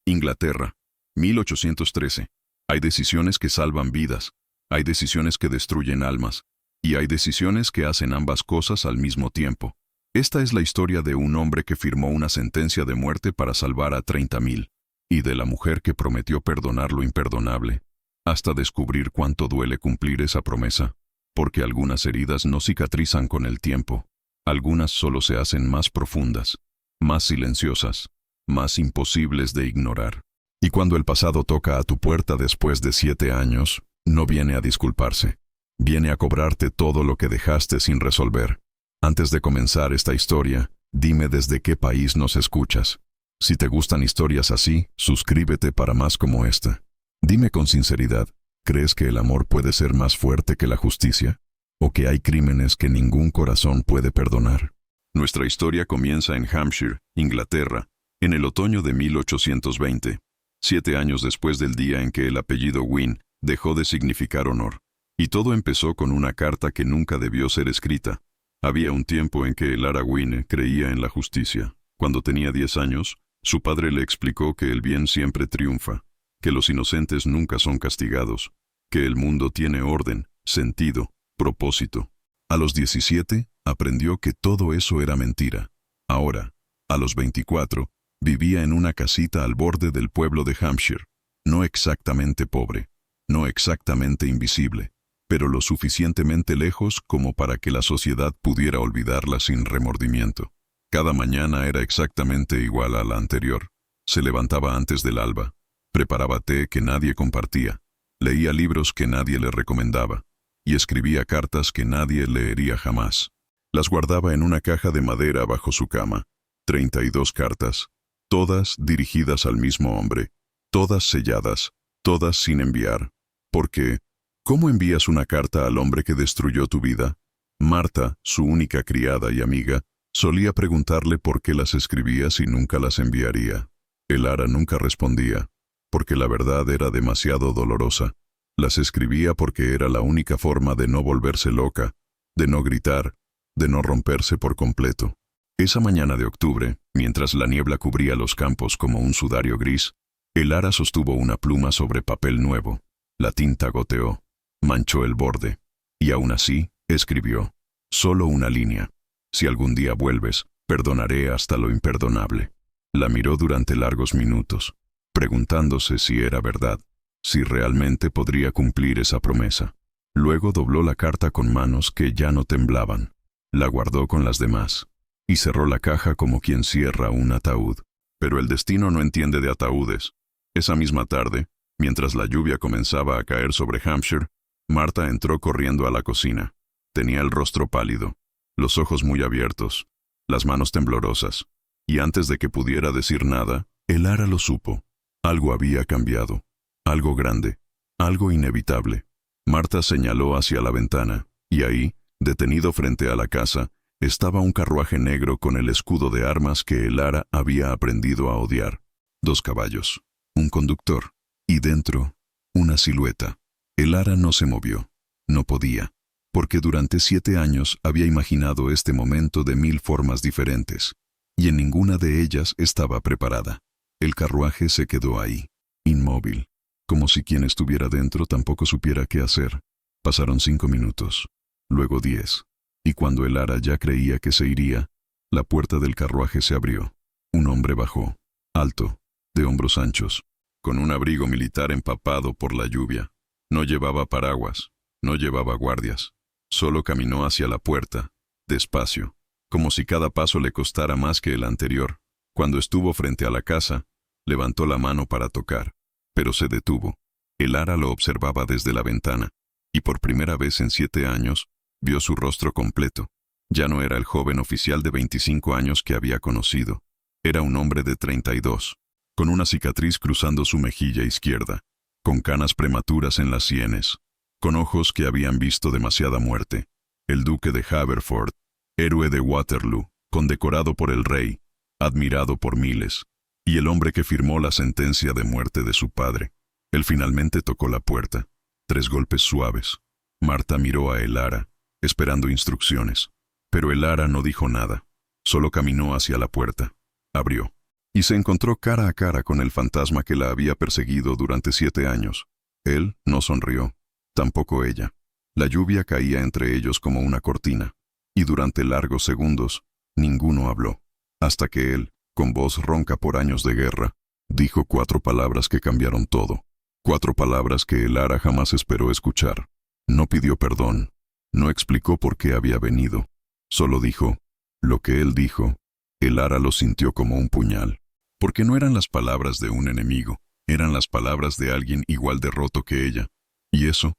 Inglaterra, 1813. Hay decisiones que salvan vidas, hay decisiones que destruyen almas, y hay decisiones que hacen ambas cosas al mismo tiempo. Esta es la historia de un hombre que firmó una sentencia de muerte para salvar a 30.000, y de la mujer que prometió perdonar lo imperdonable, hasta descubrir cuánto duele cumplir esa promesa, porque algunas heridas no cicatrizan con el tiempo, algunas solo se hacen más profundas, más silenciosas, más imposibles de ignorar. Y cuando el pasado toca a tu puerta después de 7 años, no viene a disculparse, viene a cobrarte todo lo que dejaste sin resolver. Antes de comenzar esta historia, dime desde qué país nos escuchas. Si te gustan historias así, suscríbete para más como esta. Dime con sinceridad, ¿crees que el amor puede ser más fuerte que la justicia? ¿O que hay crímenes que ningún corazón puede perdonar? Nuestra historia comienza en Hampshire, Inglaterra, en el otoño de 1820, 7 años después del día en que el apellido Wynne dejó de significar honor. Y todo empezó con una carta que nunca debió ser escrita. Había un tiempo en que Elara Wynne creía en la justicia. Cuando tenía 10 años, su padre le explicó que el bien siempre triunfa, que los inocentes nunca son castigados, que el mundo tiene orden, sentido, propósito. A los 17, aprendió que todo eso era mentira. Ahora, a los 24, vivía en una casita al borde del pueblo de Hampshire, no exactamente pobre, no exactamente invisible, pero lo suficientemente lejos como para que la sociedad pudiera olvidarla sin remordimiento. Cada mañana era exactamente igual a la anterior. Se levantaba antes del alba, preparaba té que nadie compartía, leía libros que nadie le recomendaba, y escribía cartas que nadie leería jamás. Las guardaba en una caja de madera bajo su cama, 32 cartas, todas dirigidas al mismo hombre, todas selladas, todas sin enviar. Porque, ¿cómo envías una carta al hombre que destruyó tu vida? Marta, su única criada y amiga, solía preguntarle por qué las escribía si nunca las enviaría. Elara nunca respondía, porque la verdad era demasiado dolorosa. Las escribía porque era la única forma de no volverse loca, de no gritar, de no romperse por completo. Esa mañana de octubre, mientras la niebla cubría los campos como un sudario gris, Elara sostuvo una pluma sobre papel nuevo. La tinta goteó, manchó el borde, y aún así, escribió. Solo una línea. Si algún día vuelves, perdonaré hasta lo imperdonable. La miró durante largos minutos, preguntándose si era verdad, si realmente podría cumplir esa promesa. Luego dobló la carta con manos que ya no temblaban. La guardó con las demás, y cerró la caja como quien cierra un ataúd. Pero el destino no entiende de ataúdes. Esa misma tarde, mientras la lluvia comenzaba a caer sobre Hampshire, Marta entró corriendo a la cocina. Tenía el rostro pálido, los ojos muy abiertos, las manos temblorosas, y antes de que pudiera decir nada, Elara lo supo. Algo había cambiado, algo grande, algo inevitable. Marta señaló hacia la ventana, y ahí, detenido frente a la casa, estaba un carruaje negro con el escudo de armas que Elara había aprendido a odiar. 2 caballos, un conductor, y dentro, una silueta. Elara no se movió, no podía, porque durante 7 años había imaginado este momento de 1000 formas diferentes, y en ninguna de ellas estaba preparada. El carruaje se quedó ahí, inmóvil, como si quien estuviera dentro tampoco supiera qué hacer. Pasaron 5 minutos, luego 10, y cuando Elara ya creía que se iría, la puerta del carruaje se abrió. Un hombre bajó, alto, de hombros anchos, con un abrigo militar empapado por la lluvia. No llevaba paraguas, no llevaba guardias. Solo caminó hacia la puerta, despacio, como si cada paso le costara más que el anterior. Cuando estuvo frente a la casa, levantó la mano para tocar, pero se detuvo. Elara lo observaba desde la ventana, y por primera vez en 7 años, vio su rostro completo. Ya no era el joven oficial de 25 años que había conocido. Era un hombre de 32, con una cicatriz cruzando su mejilla izquierda, con canas prematuras en las sienes, con ojos que habían visto demasiada muerte. El duque de Haverford, héroe de Waterloo, condecorado por el rey, admirado por miles, y el hombre que firmó la sentencia de muerte de su padre. Él finalmente tocó la puerta. 3 golpes suaves. Marta miró a Elara, esperando instrucciones, pero Elara no dijo nada. Solo caminó hacia la puerta. Abrió. y se encontró cara a cara con el fantasma que la había perseguido durante 7 años. Él no sonrió, tampoco ella. La lluvia caía entre ellos como una cortina, y durante largos segundos, ninguno habló, hasta que él, con voz ronca por años de guerra, dijo 4 palabras que cambiaron todo. 4 palabras que Elara jamás esperó escuchar. No pidió perdón, no explicó por qué había venido, solo dijo, lo que él dijo. Elara lo sintió como un puñal, porque no eran las palabras de un enemigo, eran las palabras de alguien igual de roto que ella. Y eso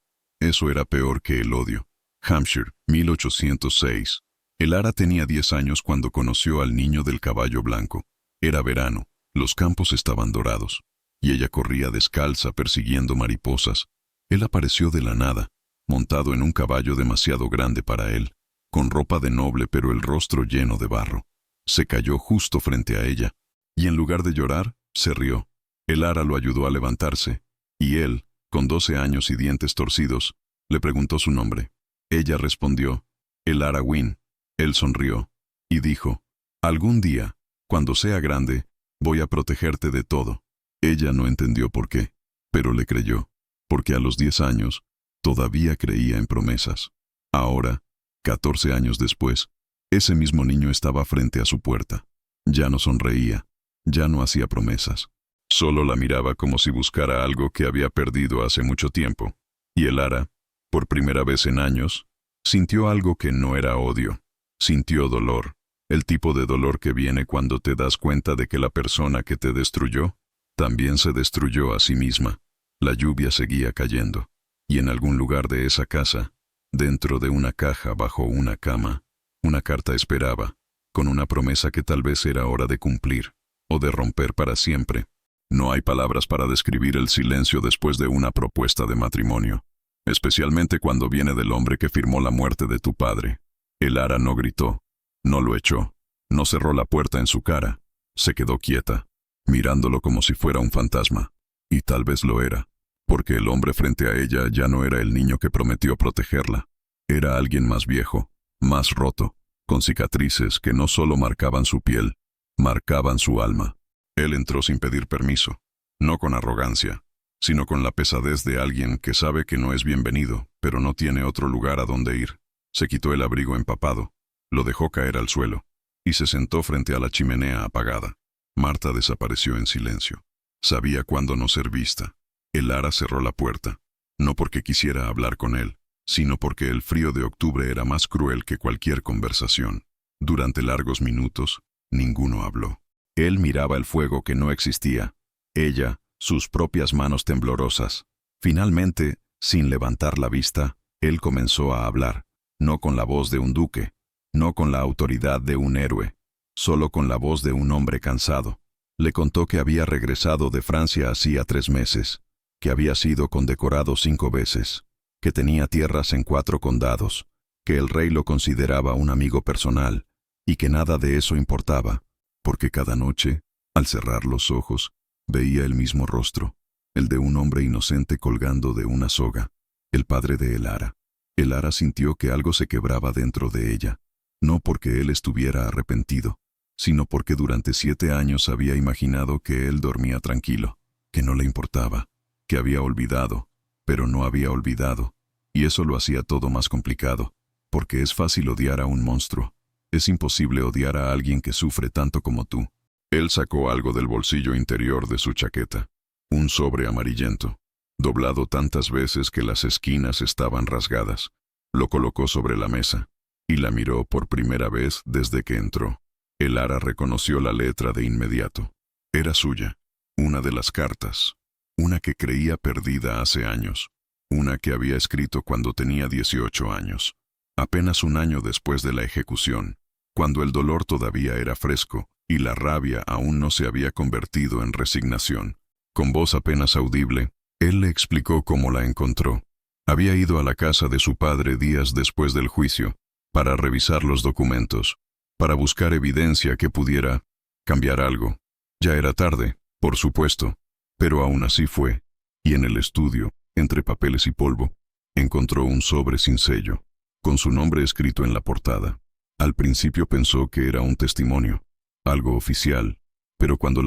era peor que el odio. Hampshire, 1806. Elara tenía 10 años cuando conoció al niño del caballo blanco. Era verano, los campos estaban dorados, y ella corría descalza persiguiendo mariposas. Él apareció de la nada, montado en un caballo demasiado grande para él, con ropa de noble pero el rostro lleno de barro. Se cayó justo frente a ella, y en lugar de llorar, se rió. Elara lo ayudó a levantarse, y él, con 12 años y dientes torcidos, le preguntó su nombre. Ella respondió, Elara Wynne. Él sonrió, y dijo, algún día, cuando sea grande, voy a protegerte de todo. Ella no entendió por qué, pero le creyó, porque a los 10 años, todavía creía en promesas. Ahora, 14 años después, ese mismo niño estaba frente a su puerta. Ya no sonreía, ya no hacía promesas. Solo la miraba como si buscara algo que había perdido hace mucho tiempo. Y Elara, por primera vez en años, sintió algo que no era odio. Sintió dolor, el tipo de dolor que viene cuando te das cuenta de que la persona que te destruyó, también se destruyó a sí misma. La lluvia seguía cayendo, y en algún lugar de esa casa, dentro de una caja bajo una cama, una carta esperaba, con una promesa que tal vez era hora de cumplir, o de romper para siempre. No hay palabras para describir el silencio después de una propuesta de matrimonio, especialmente cuando viene del hombre que firmó la muerte de tu padre. Elara no gritó, no lo echó, no cerró la puerta en su cara, se quedó quieta, mirándolo como si fuera un fantasma, y tal vez lo era, porque el hombre frente a ella ya no era el niño que prometió protegerla, era alguien más viejo, más roto, con cicatrices que no solo marcaban su piel, marcaban su alma. Él entró sin pedir permiso, no con arrogancia, sino con la pesadez de alguien que sabe que no es bienvenido, pero no tiene otro lugar a donde ir. Se quitó el abrigo empapado, lo dejó caer al suelo, y se sentó frente a la chimenea apagada. Marta desapareció en silencio. Sabía cuándo no ser vista. Elara cerró la puerta, no porque quisiera hablar con él, sino porque el frío de octubre era más cruel que cualquier conversación. Durante largos minutos, ninguno habló. Él miraba el fuego que no existía, ella, sus propias manos temblorosas. Finalmente, sin levantar la vista, él comenzó a hablar, no con la voz de un duque, no con la autoridad de un héroe, solo con la voz de un hombre cansado. Le contó que había regresado de Francia hacía 3 meses, que había sido condecorado 5 veces, que tenía tierras en 4 condados, que el rey lo consideraba un amigo personal, y que nada de eso importaba, porque cada noche, al cerrar los ojos, veía el mismo rostro, el de un hombre inocente colgando de una soga, el padre de Elara. Elara sintió que algo se quebraba dentro de ella, no porque él estuviera arrepentido, sino porque durante 7 años había imaginado que él dormía tranquilo, que no le importaba, que había olvidado, pero no había olvidado, y eso lo hacía todo más complicado, porque es fácil odiar a un monstruo, es imposible odiar a alguien que sufre tanto como tú. Él sacó algo del bolsillo interior de su chaqueta, un sobre amarillento, doblado tantas veces que las esquinas estaban rasgadas. Lo colocó sobre la mesa, y la miró por primera vez desde que entró. Elara reconoció la letra de inmediato. Era suya, una de las cartas, una que creía perdida hace años, una que había escrito cuando tenía 18 años, apenas un año después de la ejecución, cuando el dolor todavía era fresco y la rabia aún no se había convertido en resignación. Con voz apenas audible, él le explicó cómo la encontró. Había ido a la casa de su padre días después del juicio, para revisar los documentos, para buscar evidencia que pudiera cambiar algo. Ya era tarde, por supuesto, pero aún así fue, y en el estudio, entre papeles y polvo, encontró un sobre sin sello, con su nombre escrito en la portada. Al principio pensó que era un testimonio, algo oficial, Pero cuando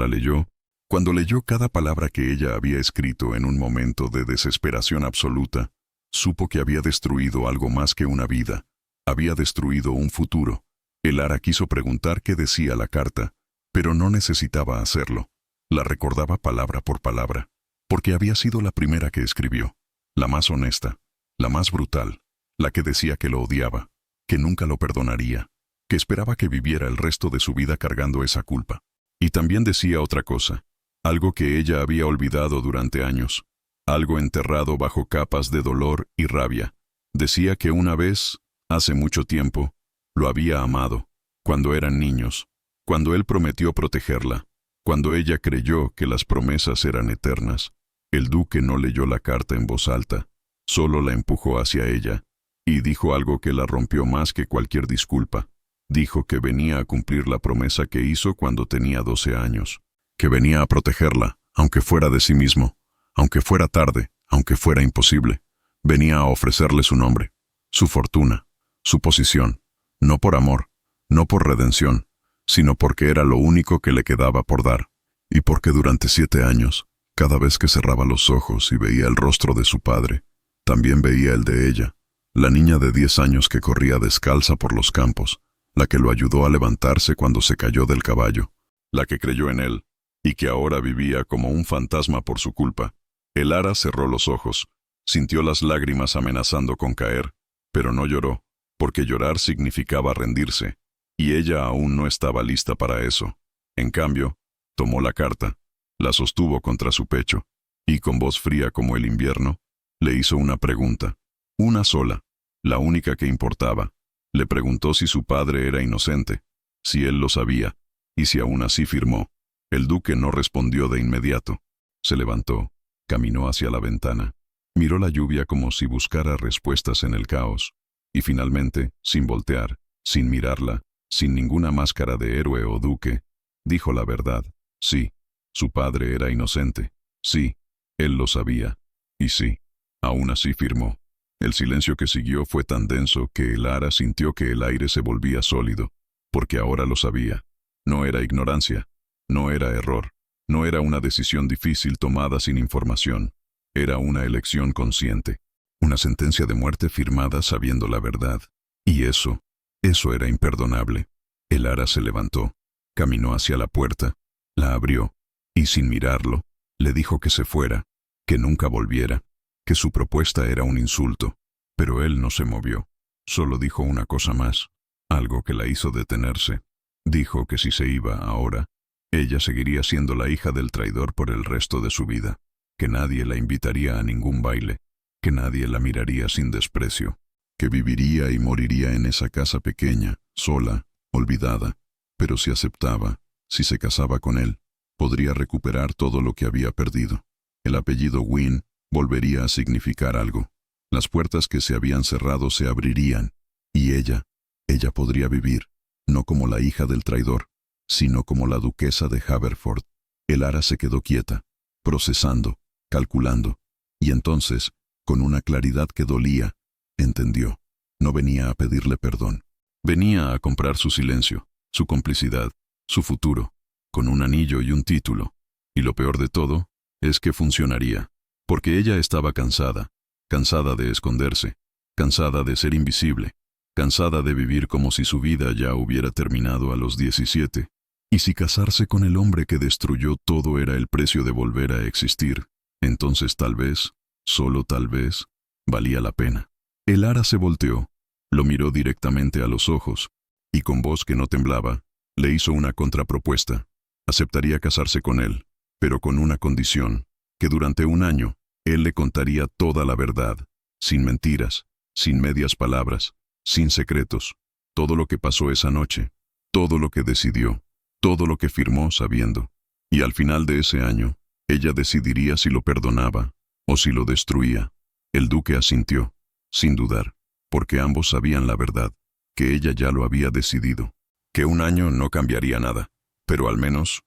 leyó cada palabra que ella había escrito en un momento de desesperación absoluta, supo que había destruido algo más que una vida, había destruido un futuro. Elara quiso preguntar qué decía la carta, pero no necesitaba hacerlo. La recordaba palabra por palabra, porque había sido la primera que escribió, la más honesta, la más brutal, la que decía que lo odiaba, que nunca lo perdonaría, que esperaba que viviera el resto de su vida cargando esa culpa. Y también decía otra cosa, algo que ella había olvidado durante años, algo enterrado bajo capas de dolor y rabia. Decía que una vez, hace mucho tiempo, lo había amado, cuando eran niños, cuando él prometió protegerla, cuando ella creyó que las promesas eran eternas. El duque no leyó la carta en voz alta, solo la empujó hacia ella, y dijo algo que la rompió más que cualquier disculpa. Dijo que venía a cumplir la promesa que hizo cuando tenía 12 años, que venía a protegerla, aunque fuera de sí mismo, aunque fuera tarde, aunque fuera imposible. Venía a ofrecerle su nombre, su fortuna, su posición, no por amor, no por redención, sino porque era lo único que le quedaba por dar, y porque durante 7 años, cada vez que cerraba los ojos y veía el rostro de su padre, también veía el de ella, la niña de 10 años que corría descalza por los campos, la que lo ayudó a levantarse cuando se cayó del caballo, la que creyó en él, y que ahora vivía como un fantasma por su culpa. Elara cerró los ojos, sintió las lágrimas amenazando con caer, pero no lloró, porque llorar significaba rendirse, y ella aún no estaba lista para eso. En cambio, tomó la carta, la sostuvo contra su pecho, y con voz fría como el invierno, le hizo una pregunta, una sola, la única que importaba. Le preguntó si su padre era inocente, si él lo sabía, y si aún así firmó. El duque no respondió de inmediato. Se levantó, caminó hacia la ventana, miró la lluvia como si buscara respuestas en el caos, y finalmente, sin voltear, sin mirarla, sin ninguna máscara de héroe o duque, dijo la verdad. Sí, su padre era inocente. Sí, él lo sabía. Y sí, aún así firmó. El silencio que siguió fue tan denso que Elara sintió que el aire se volvía sólido, porque ahora lo sabía. No era ignorancia, no era error, no era una decisión difícil tomada sin información, era una elección consciente, una sentencia de muerte firmada sabiendo la verdad. Y eso era imperdonable. Elara se levantó, caminó hacia la puerta, la abrió, y sin mirarlo, le dijo que se fuera, que nunca volviera, que su propuesta era un insulto, pero él no se movió. Solo dijo una cosa más, algo que la hizo detenerse. Dijo que si se iba ahora, ella seguiría siendo la hija del traidor por el resto de su vida, que nadie la invitaría a ningún baile, que nadie la miraría sin desprecio, que viviría y moriría en esa casa pequeña, sola, olvidada, pero si aceptaba, si se casaba con él, podría recuperar todo lo que había perdido. El apellido Wynne volvería a significar algo. Las puertas que se habían cerrado se abrirían, y ella podría vivir, no como la hija del traidor, sino como la duquesa de Haverford. Elara se quedó quieta, procesando, calculando, y entonces, con una claridad que dolía, entendió. No venía a pedirle perdón. Venía a comprar su silencio, su complicidad, su futuro, con un anillo y un título. Y lo peor de todo, es que funcionaría. Porque ella estaba cansada, cansada de esconderse, cansada de ser invisible, cansada de vivir como si su vida ya hubiera terminado a los 17. Y si casarse con el hombre que destruyó todo era el precio de volver a existir, entonces tal vez, solo tal vez, valía la pena. Elara se volteó, lo miró directamente a los ojos, y con voz que no temblaba, le hizo una contrapropuesta. Aceptaría casarse con él, pero con una condición, que durante 1 año, él le contaría toda la verdad, sin mentiras, sin medias palabras, sin secretos, todo lo que pasó esa noche, todo lo que decidió, todo lo que firmó sabiendo. Y al final de ese año, ella decidiría si lo perdonaba o si lo destruía. El duque asintió, sin dudar, porque ambos sabían la verdad, que ella ya lo había decidido, que 1 año no cambiaría nada, pero al menos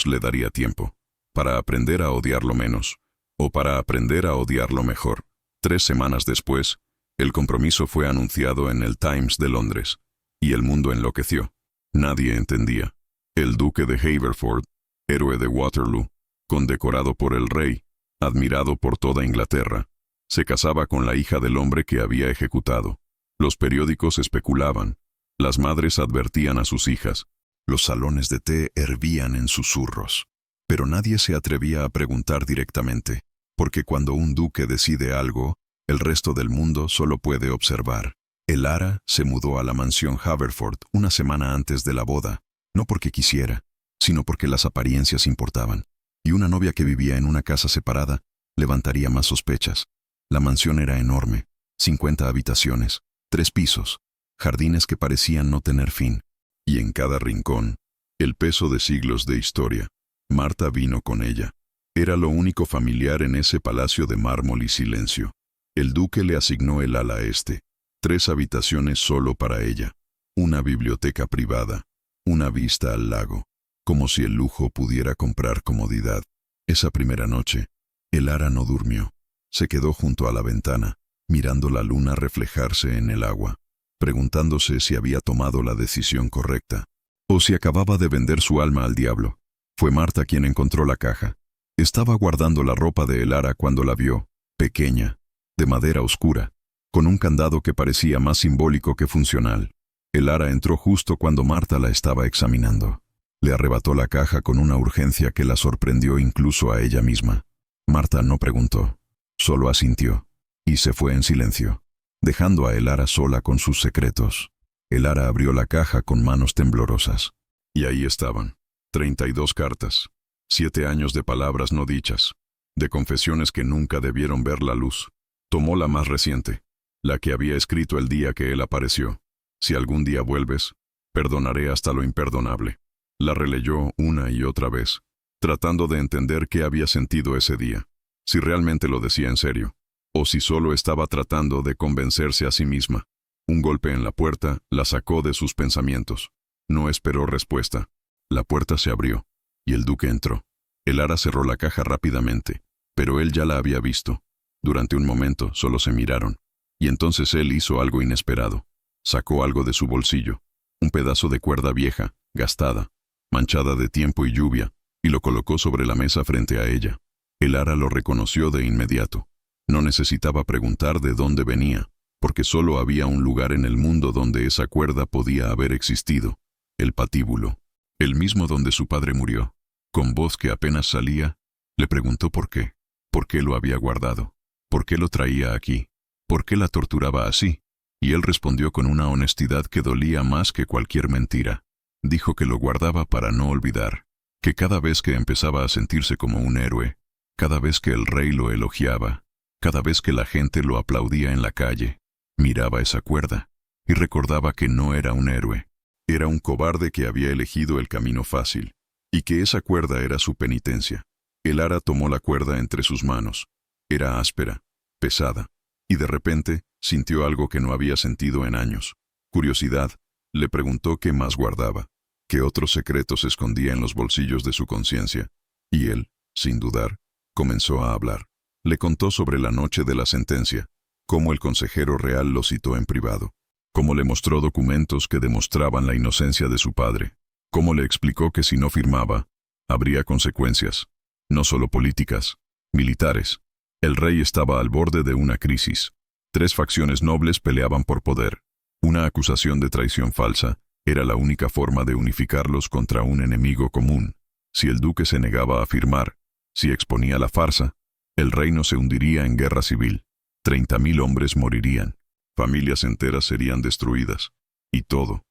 le daría tiempo, para aprender a odiarlo menos, o para aprender a odiarlo mejor. 3 semanas después, el compromiso fue anunciado en el Times de Londres, y el mundo enloqueció. Nadie entendía. El duque de Haverford, héroe de Waterloo, condecorado por el rey, admirado por toda Inglaterra, se casaba con la hija del hombre que había ejecutado. Los periódicos especulaban, las madres advertían a sus hijas, los salones de té hervían en susurros. Pero nadie se atrevía a preguntar directamente, porque cuando un duque decide algo, el resto del mundo solo puede observar. Elara se mudó a la mansión Haverford una semana antes de la boda, no porque quisiera, sino porque las apariencias importaban, y una novia que vivía en una casa separada levantaría más sospechas. La mansión era enorme, 50 habitaciones, 3 pisos, jardines que parecían no tener fin, y en cada rincón, el peso de siglos de historia. Marta vino con ella. Era lo único familiar en ese palacio de mármol y silencio. El duque le asignó el ala este, 3 habitaciones solo para ella, una biblioteca privada, una vista al lago, como si el lujo pudiera comprar comodidad. Esa primera noche, Elara no durmió. Se quedó junto a la ventana, mirando la luna reflejarse en el agua, preguntándose si había tomado la decisión correcta, o si acababa de vender su alma al diablo. Fue Marta quien encontró la caja. Estaba guardando la ropa de Elara cuando la vio, pequeña, de madera oscura, con un candado que parecía más simbólico que funcional. Elara entró justo cuando Marta la estaba examinando. Le arrebató la caja con una urgencia que la sorprendió incluso a ella misma. Marta no preguntó, solo asintió, y se fue en silencio, dejando a Elara sola con sus secretos. Elara abrió la caja con manos temblorosas. Y ahí estaban, 32 cartas, 7 años de palabras no dichas, de confesiones que nunca debieron ver la luz. Tomó la más reciente, la que había escrito el día que él apareció. Si algún día vuelves, perdonaré hasta lo imperdonable. La releyó una y otra vez, tratando de entender qué había sentido ese día, si realmente lo decía en serio, o si solo estaba tratando de convencerse a sí misma. Un golpe en la puerta la sacó de sus pensamientos. No esperó respuesta. La puerta se abrió, y el duque entró. Elara cerró la caja rápidamente, pero él ya la había visto. Durante un momento solo se miraron, y entonces él hizo algo inesperado. Sacó algo de su bolsillo, un pedazo de cuerda vieja, gastada, manchada de tiempo y lluvia, y lo colocó sobre la mesa frente a ella. Elara lo reconoció de inmediato. No necesitaba preguntar de dónde venía, porque solo había un lugar en el mundo donde esa cuerda podía haber existido: el patíbulo, el mismo donde su padre murió. Con voz que apenas salía, le preguntó por qué lo había guardado, por qué lo traía aquí, por qué la torturaba así, y él respondió con una honestidad que dolía más que cualquier mentira. Dijo que lo guardaba para no olvidar, que cada vez que empezaba a sentirse como un héroe, cada vez que el rey lo elogiaba, cada vez que la gente lo aplaudía en la calle, miraba esa cuerda y recordaba que no era un héroe, era un cobarde que había elegido el camino fácil, y que esa cuerda era su penitencia. Elara tomó la cuerda entre sus manos. Era áspera, pesada, y de repente sintió algo que no había sentido en años. Curiosidad. Le preguntó qué más guardaba, qué otros secretos escondía en los bolsillos de su conciencia, y él, sin dudar, comenzó a hablar. Le contó sobre la noche de la sentencia, cómo el consejero real lo citó en privado, cómo le mostró documentos que demostraban la inocencia de su padre, cómo le explicó que si no firmaba, habría consecuencias, no solo políticas, militares. El rey estaba al borde de una crisis. 3 facciones nobles peleaban por poder. Una acusación de traición falsa era la única forma de unificarlos contra un enemigo común. Si el duque se negaba a firmar, si exponía la farsa, el reino se hundiría en guerra civil. 30.000 hombres morirían, familias enteras serían destruidas, y todo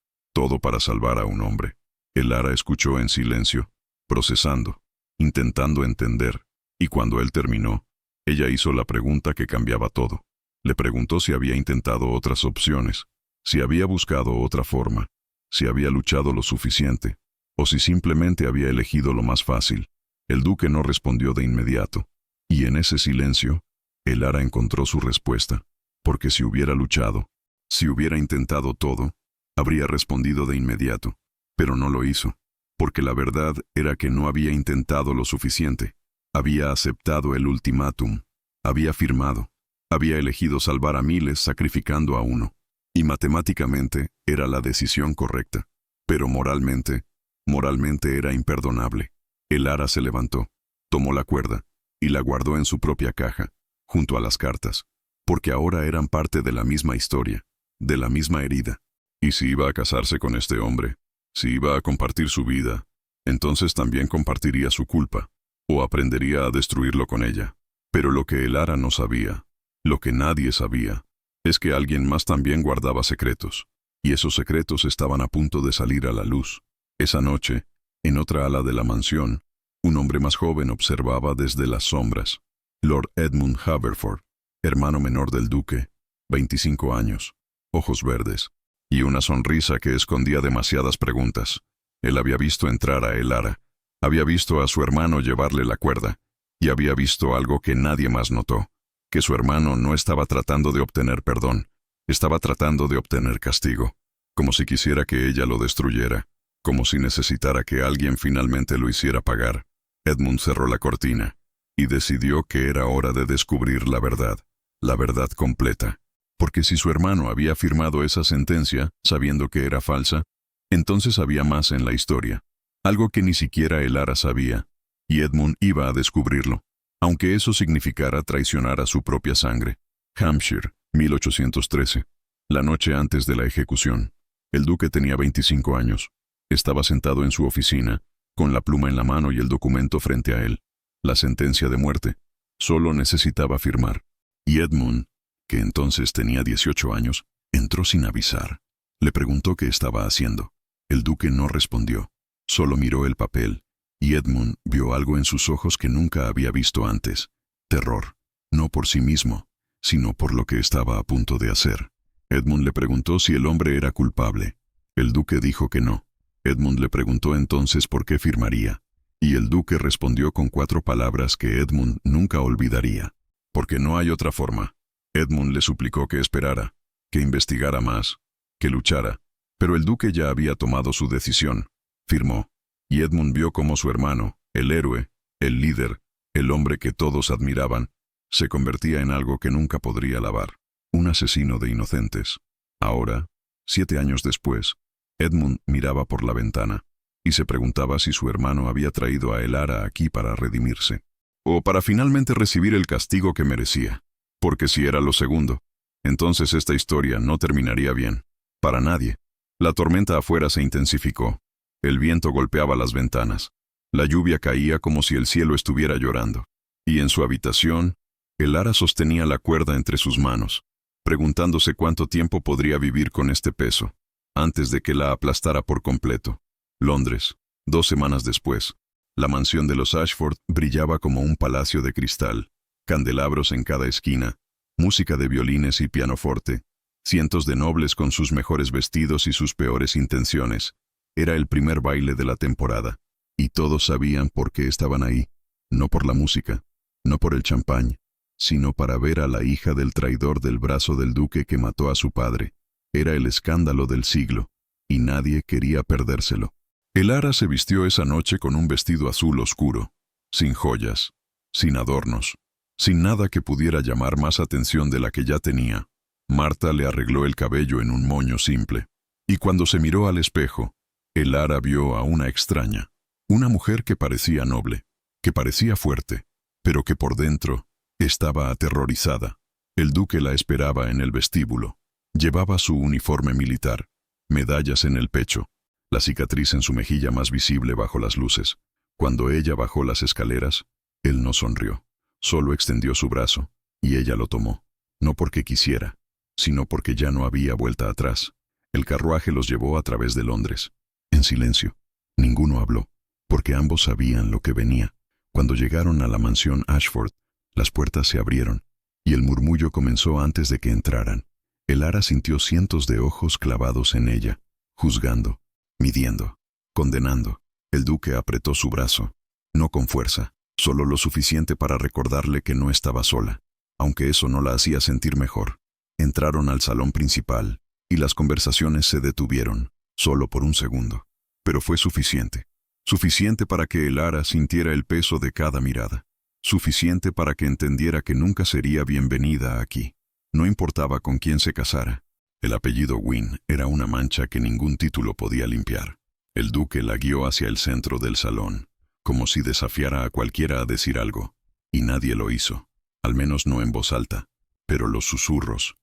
para salvar a un hombre. Elara escuchó en silencio, procesando, intentando entender, y cuando él terminó, ella hizo la pregunta que cambiaba todo. Le preguntó si había intentado otras opciones, si había buscado otra forma, si había luchado lo suficiente, o si simplemente había elegido lo más fácil. El duque no respondió de inmediato, y en ese silencio, Elara encontró su respuesta, porque si hubiera luchado, si hubiera intentado todo, habría respondido de inmediato, pero no lo hizo, porque la verdad era que no había intentado lo suficiente. Había aceptado el ultimátum, había firmado, había elegido salvar a miles sacrificando a uno. Y matemáticamente era la decisión correcta, pero moralmente Moralmente era imperdonable. Elara se levantó, tomó la cuerda y la guardó en su propia caja, junto a las cartas, porque ahora eran parte de la misma historia, de la misma herida. Y si iba a casarse con este hombre, si iba a compartir su vida, entonces también compartiría su culpa, o aprendería a destruirlo con ella. Pero lo que Elara no sabía, lo que nadie sabía, es que alguien más también guardaba secretos, y esos secretos estaban a punto de salir a la luz. Esa noche, en otra ala de la mansión, un hombre más joven observaba desde las sombras. Lord Edmund Haverford, hermano menor del duque, 25 años, ojos verdes, y una sonrisa que escondía demasiadas preguntas. Él había visto entrar a Elara, había visto a su hermano llevarle la cuerda, y había visto algo que nadie más notó, que su hermano no estaba tratando de obtener perdón, estaba tratando de obtener castigo, como si quisiera que ella lo destruyera, como si necesitara que alguien finalmente lo hiciera pagar. Edmund cerró la cortina, y decidió que era hora de descubrir la verdad completa. Porque si su hermano había firmado esa sentencia, sabiendo que era falsa, entonces había más en la historia, algo que ni siquiera Elara sabía, y Edmund iba a descubrirlo, aunque eso significara traicionar a su propia sangre. Hampshire, 1813. La noche antes de la ejecución. El duque tenía 25 años. Estaba sentado en su oficina, con la pluma en la mano y el documento frente a él. La sentencia de muerte. Solo necesitaba firmar. Y Edmund, que entonces tenía 18 años, entró sin avisar. Le preguntó qué estaba haciendo. El duque no respondió. Solo miró el papel, y Edmund vio algo en sus ojos que nunca había visto antes. Terror. No por sí mismo, sino por lo que estaba a punto de hacer. Edmund le preguntó si el hombre era culpable. El duque dijo que no. Edmund le preguntó entonces por qué firmaría. Y el duque respondió con 4 palabras que Edmund nunca olvidaría. Porque no hay otra forma. Edmund le suplicó que esperara, que investigara más, que luchara. Pero el duque ya había tomado su decisión. Firmó. Y Edmund vio cómo su hermano, el héroe, el líder, el hombre que todos admiraban, se convertía en algo que nunca podría lavar. Un asesino de inocentes. Ahora, 7 años después, Edmund miraba por la ventana y se preguntaba si su hermano había traído a Elara aquí para redimirse, o para finalmente recibir el castigo que merecía. Porque si era lo segundo, entonces esta historia no terminaría bien. Para nadie. La tormenta afuera se intensificó. El viento golpeaba las ventanas. La lluvia caía como si el cielo estuviera llorando. Y en su habitación, Elara sostenía la cuerda entre sus manos, preguntándose cuánto tiempo podría vivir con este peso, antes de que la aplastara por completo. Londres, 2 semanas después. La mansión de los Ashford brillaba como un palacio de cristal, candelabros en cada esquina, música de violines y pianoforte, cientos de nobles con sus mejores vestidos y sus peores intenciones. Era el primer baile de la temporada, y todos sabían por qué estaban ahí, no por la música, no por el champán, sino para ver a la hija del traidor del brazo del duque que mató a su padre. Era el escándalo del siglo, y nadie quería perdérselo. Elara se vistió esa noche con un vestido azul oscuro, sin joyas, sin adornos, sin nada que pudiera llamar más atención de la que ya tenía. Marta le arregló el cabello en un moño simple, y cuando se miró al espejo, Elara vio a una extraña, una mujer que parecía noble, que parecía fuerte, pero que por dentro estaba aterrorizada. El duque la esperaba en el vestíbulo. Llevaba su uniforme militar, medallas en el pecho, la cicatriz en su mejilla más visible bajo las luces. Cuando ella bajó las escaleras, él no sonrió, solo extendió su brazo, y ella lo tomó, no porque quisiera, sino porque ya no había vuelta atrás. El carruaje los llevó a través de Londres. En silencio. Ninguno habló, porque ambos sabían lo que venía. Cuando llegaron a la mansión Ashford, las puertas se abrieron, y el murmullo comenzó antes de que entraran. Elara sintió cientos de ojos clavados en ella, juzgando, midiendo, condenando. El duque apretó su brazo, no con fuerza, solo lo suficiente para recordarle que no estaba sola, aunque eso no la hacía sentir mejor. Entraron al salón principal, y las conversaciones se detuvieron, solo por un segundo. Pero fue suficiente. Suficiente para que Elara sintiera el peso de cada mirada. Suficiente para que entendiera que nunca sería bienvenida aquí. No importaba con quién se casara. El apellido Wynne era una mancha que ningún título podía limpiar. El duque la guió hacia el centro del salón, como si desafiara a cualquiera a decir algo, y nadie lo hizo, al menos no en voz alta. Pero los susurros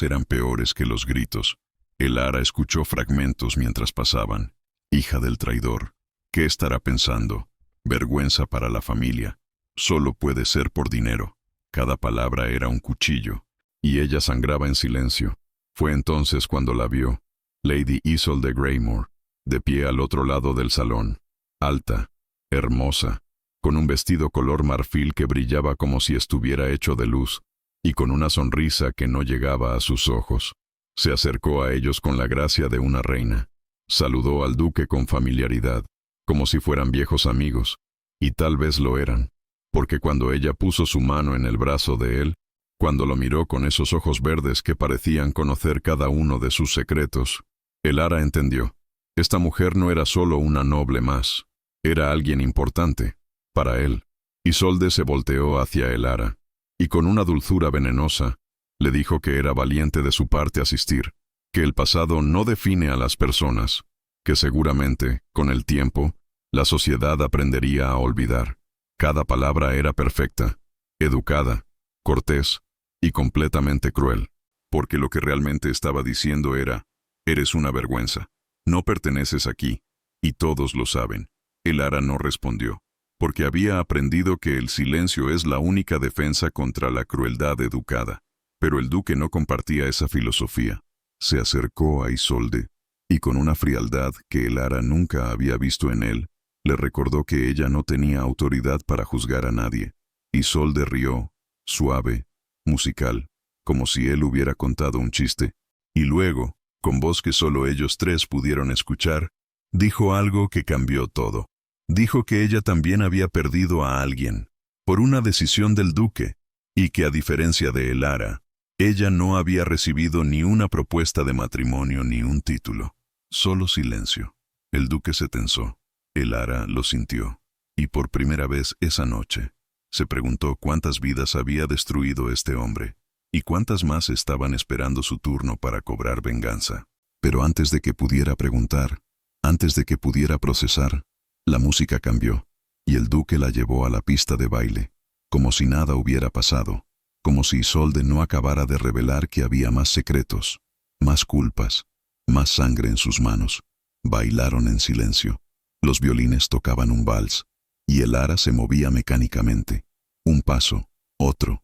eran peores que los gritos. Elara escuchó fragmentos mientras pasaban. Hija del traidor, ¿qué estará pensando? Vergüenza para la familia. Solo puede ser por dinero. Cada palabra era un cuchillo, y ella sangraba en silencio. Fue entonces cuando la vio, Lady Isolde Greymore, de pie al otro lado del salón, alta, hermosa, con un vestido color marfil que brillaba como si estuviera hecho de luz, y con una sonrisa que no llegaba a sus ojos. Se acercó a ellos con la gracia de una reina. Saludó al duque con familiaridad, como si fueran viejos amigos, y tal vez lo eran, porque cuando ella puso su mano en el brazo de él, cuando lo miró con esos ojos verdes que parecían conocer cada uno de sus secretos, Elara entendió. Esta mujer no era solo una noble más, era alguien importante, para él. Isolde se volteó hacia Elara, y con una dulzura venenosa, le dijo que era valiente de su parte asistir, que el pasado no define a las personas, que seguramente, con el tiempo, la sociedad aprendería a olvidar. Cada palabra era perfecta, educada, cortés y completamente cruel, porque lo que realmente estaba diciendo era, eres una vergüenza, no perteneces aquí, y todos lo saben. Elara no respondió, porque había aprendido que el silencio es la única defensa contra la crueldad educada. Pero el duque no compartía esa filosofía. Se acercó a Isolde, y con una frialdad que Elara nunca había visto en él, le recordó que ella no tenía autoridad para juzgar a nadie. Isolde rió, suave, musical, como si él hubiera contado un chiste, y luego, con voz que solo ellos tres pudieron escuchar, dijo algo que cambió todo. Dijo que ella también había perdido a alguien, por una decisión del duque, y que a diferencia de Elara, ella no había recibido ni una propuesta de matrimonio ni un título. Solo silencio. El duque se tensó. Elara lo sintió. Y por primera vez esa noche, se preguntó cuántas vidas había destruido este hombre, y cuántas más estaban esperando su turno para cobrar venganza. Pero antes de que pudiera preguntar, antes de que pudiera procesar, la música cambió, y el duque la llevó a la pista de baile, como si nada hubiera pasado. Como si Isolde no acabara de revelar que había más secretos, más culpas, más sangre en sus manos. Bailaron en silencio. Los violines tocaban un vals, y Elara se movía mecánicamente. Un paso, otro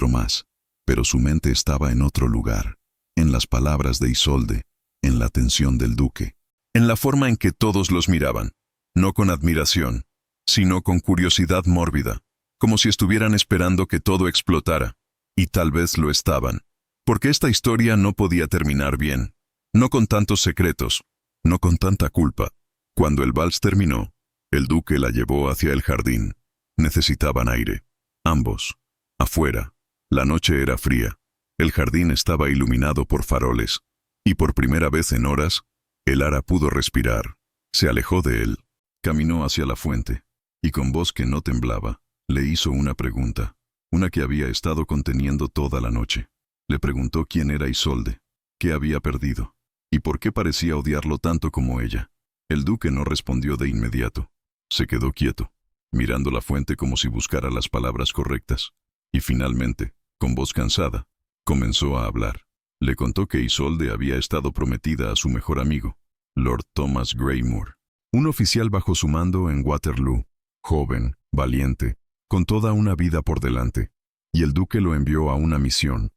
más. Pero su mente estaba en otro lugar, en las palabras de Isolde, en la atención del duque, en la forma en que todos los miraban, no con admiración, sino con curiosidad mórbida, como si estuvieran esperando que todo explotara. Y tal vez lo estaban, porque esta historia no podía terminar bien, no con tantos secretos, no con tanta culpa. Cuando el vals terminó, el duque la llevó hacia el jardín. Necesitaban aire, ambos. Afuera, la noche era fría, el jardín estaba iluminado por faroles, y por primera vez en horas, Elara pudo respirar. Se alejó de él, caminó hacia la fuente, y con voz que no temblaba, le hizo una pregunta. Una que había estado conteniendo toda la noche. Le preguntó quién era Isolde, qué había perdido, y por qué parecía odiarlo tanto como ella. El duque no respondió de inmediato. Se quedó quieto, mirando la fuente como si buscara las palabras correctas, y finalmente, con voz cansada, comenzó a hablar. Le contó que Isolde había estado prometida a su mejor amigo, Lord Thomas Greymore, un oficial bajo su mando en Waterloo, joven, valiente, con toda una vida por delante, y el duque lo envió a una misión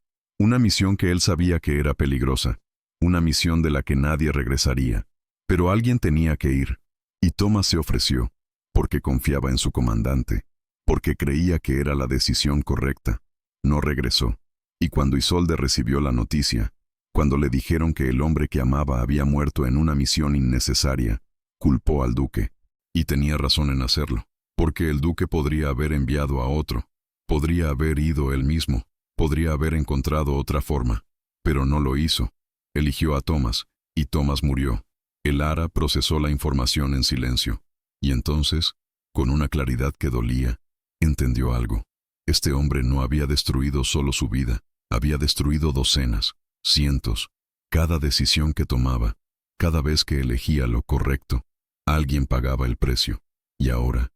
que él sabía que era peligrosa, una misión de la que nadie regresaría, pero alguien tenía que ir, y Thomas se ofreció, porque confiaba en su comandante, porque creía que era la decisión correcta. No regresó, y cuando Isolde recibió la noticia, cuando le dijeron que el hombre que amaba había muerto en una misión innecesaria, culpó al duque, y tenía razón en hacerlo. Porque el duque podría haber enviado a otro, podría haber ido él mismo, podría haber encontrado otra forma, pero no lo hizo. Eligió a Thomas, y Thomas murió. Elara procesó la información en silencio, y entonces, con una claridad que dolía, entendió algo. Este hombre no había destruido solo su vida, había destruido docenas, cientos. Cada decisión que tomaba, Cada vez que elegía lo correcto, alguien pagaba el precio. Y ahora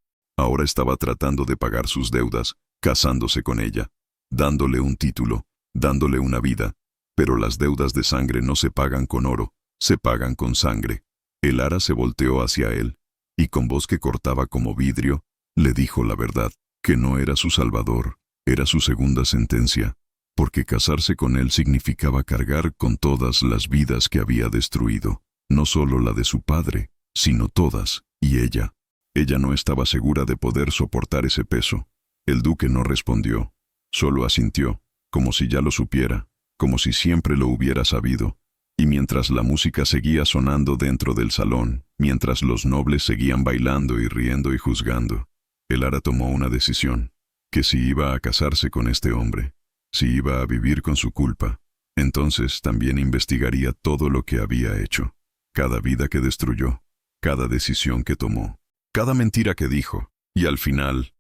estaba tratando de pagar sus deudas, casándose con ella, dándole un título, dándole una vida. Pero las deudas de sangre no se pagan con oro, se pagan con sangre. Elara se volteó hacia él, y con voz que cortaba como vidrio, le dijo la verdad, que no era su salvador, era su segunda sentencia, porque casarse con él significaba cargar con todas las vidas que había destruido, no solo la de su padre, sino todas, y ella. Ella no estaba segura de poder soportar ese peso. El duque no respondió, solo asintió, como si ya lo supiera, como si siempre lo hubiera sabido. Y mientras la música seguía sonando dentro del salón, mientras los nobles seguían bailando y riendo y juzgando, Elara tomó una decisión, que si iba a casarse con este hombre, si iba a vivir con su culpa, entonces también investigaría todo lo que había hecho, cada vida que destruyó, cada decisión que tomó, cada mentira que dijo, y al final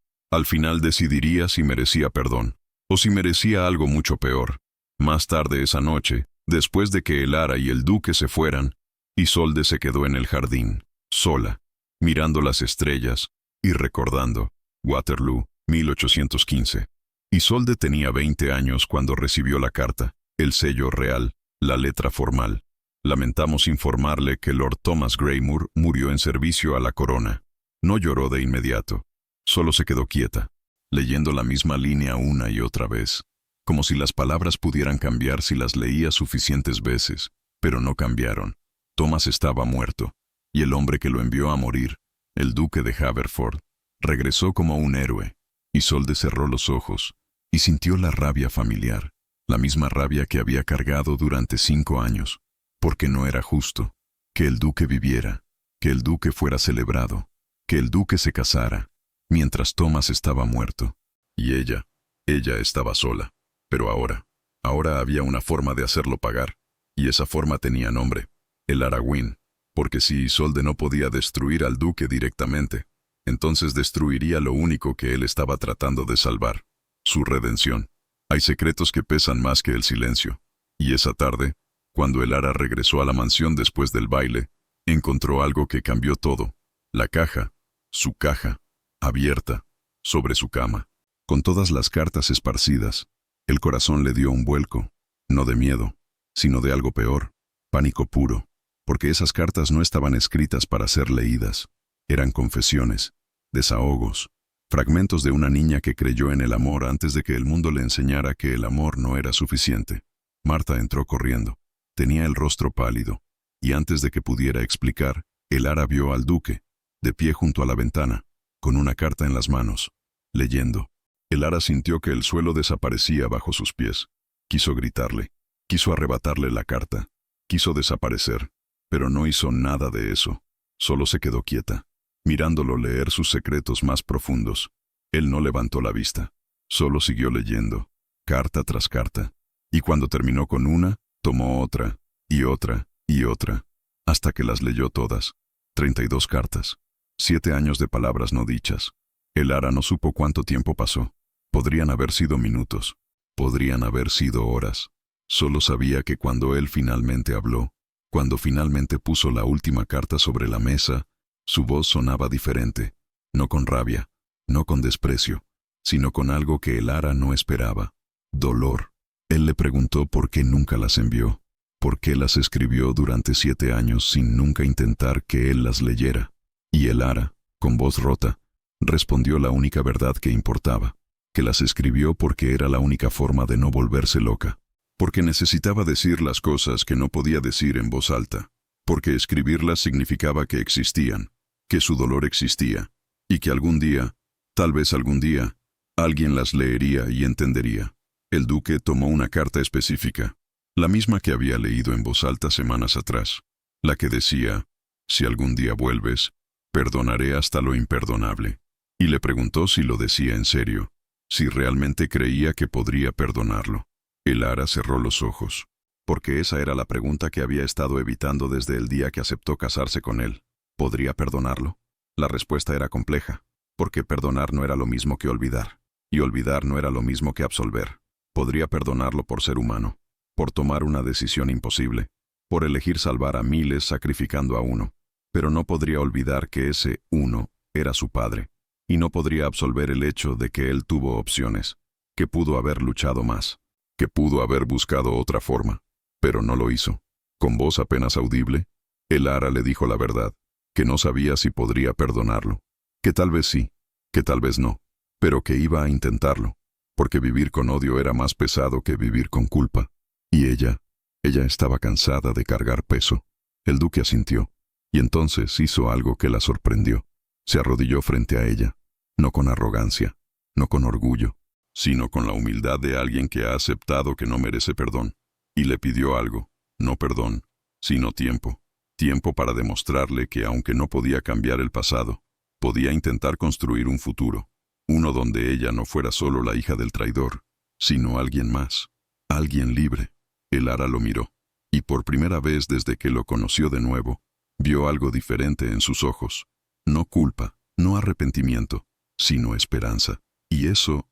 decidiría si merecía perdón, o si merecía algo mucho peor. Más tarde esa noche, después de que Elara y el duque se fueran, Isolde se quedó en el jardín, sola, mirando las estrellas y recordando. Waterloo, 1815. Isolde tenía 20 años cuando recibió la carta, el sello real, la letra formal. Lamentamos informarle que Lord Thomas Greymore murió en servicio a la corona. No lloró de inmediato, solo se quedó quieta, leyendo la misma línea una y otra vez, como si las palabras pudieran cambiar si las leía suficientes veces, pero no cambiaron. Thomas estaba muerto, y el hombre que lo envió a morir, el duque de Haverford, regresó como un héroe. Isolde cerró los ojos y sintió la rabia familiar, la misma rabia que había cargado durante 5 años, porque no era justo que el duque viviera, que el duque fuera celebrado, que el duque se casara, mientras Thomas estaba muerto. Y ella estaba sola. Pero ahora había una forma de hacerlo pagar, y esa forma tenía nombre, Elara Wynne, porque si Isolde no podía destruir al duque directamente, entonces destruiría lo único que él estaba tratando de salvar, su redención. Hay secretos que pesan más que el silencio, y esa tarde, cuando Elara regresó a la mansión después del baile, encontró algo que cambió todo, la caja, su caja, abierta, sobre su cama, con todas las cartas esparcidas. El corazón le dio un vuelco, no de miedo, sino de algo peor, pánico puro, porque esas cartas no estaban escritas para ser leídas, eran confesiones, desahogos, fragmentos de una niña que creyó en el amor antes de que el mundo le enseñara que el amor no era suficiente. Marta entró corriendo, tenía el rostro pálido, y antes de que pudiera explicar, Elara vio al duque, de pie junto a la ventana, con una carta en las manos, leyendo. Elara sintió que el suelo desaparecía bajo sus pies. Quiso gritarle, quiso arrebatarle la carta, quiso desaparecer, pero no hizo nada de eso. Solo se quedó quieta, mirándolo leer sus secretos más profundos. Él no levantó la vista, solo siguió leyendo, carta tras carta, y cuando terminó con una, tomó otra, y otra, y otra, hasta que las leyó todas. 32 cartas, 7 años de palabras no dichas. Elara no supo cuánto tiempo pasó. Podrían haber sido minutos, podrían haber sido horas. Solo sabía que cuando él finalmente habló, cuando finalmente puso la última carta sobre la mesa, su voz sonaba diferente, no con rabia, no con desprecio, sino con algo que Elara no esperaba, dolor. Él le preguntó por qué nunca las envió, por qué las escribió durante 7 años sin nunca intentar que él las leyera. Y Elara, con voz rota, respondió la única verdad que importaba, que las escribió porque era la única forma de no volverse loca, porque necesitaba decir las cosas que no podía decir en voz alta, porque escribirlas significaba que existían, que su dolor existía, y que algún día, tal vez algún día, alguien las leería y entendería. El duque tomó una carta específica, la misma que había leído en voz alta semanas atrás, la que decía, si algún día vuelves, perdonaré hasta lo imperdonable. Y le preguntó si lo decía en serio, si realmente creía que podría perdonarlo. Elara cerró los ojos, porque esa era la pregunta que había estado evitando desde el día que aceptó casarse con él. ¿Podría perdonarlo? La respuesta era compleja, porque perdonar no era lo mismo que olvidar, y olvidar no era lo mismo que absolver. Podría perdonarlo por ser humano, por tomar una decisión imposible, por elegir salvar a miles sacrificando a uno. Pero no podría olvidar que ese uno era su padre, y no podría absolver el hecho de que él tuvo opciones, que pudo haber luchado más, que pudo haber buscado otra forma, pero no lo hizo. Con voz apenas audible, Elara le dijo la verdad, que no sabía si podría perdonarlo, que tal vez sí, que tal vez no, pero que iba a intentarlo, porque vivir con odio era más pesado que vivir con culpa. Y ella estaba cansada de cargar peso. El duque asintió, y entonces hizo algo que la sorprendió. Se arrodilló frente a ella, no con arrogancia, no con orgullo, sino con la humildad de alguien que ha aceptado que no merece perdón, y le pidió algo, no perdón, sino tiempo. Tiempo para demostrarle que aunque no podía cambiar el pasado, podía intentar construir un futuro, uno donde ella no fuera solo la hija del traidor, sino alguien más, alguien libre. Elara lo miró, y por primera vez desde que lo conoció de nuevo, vio algo diferente en sus ojos. No culpa, no arrepentimiento, sino esperanza. Y eso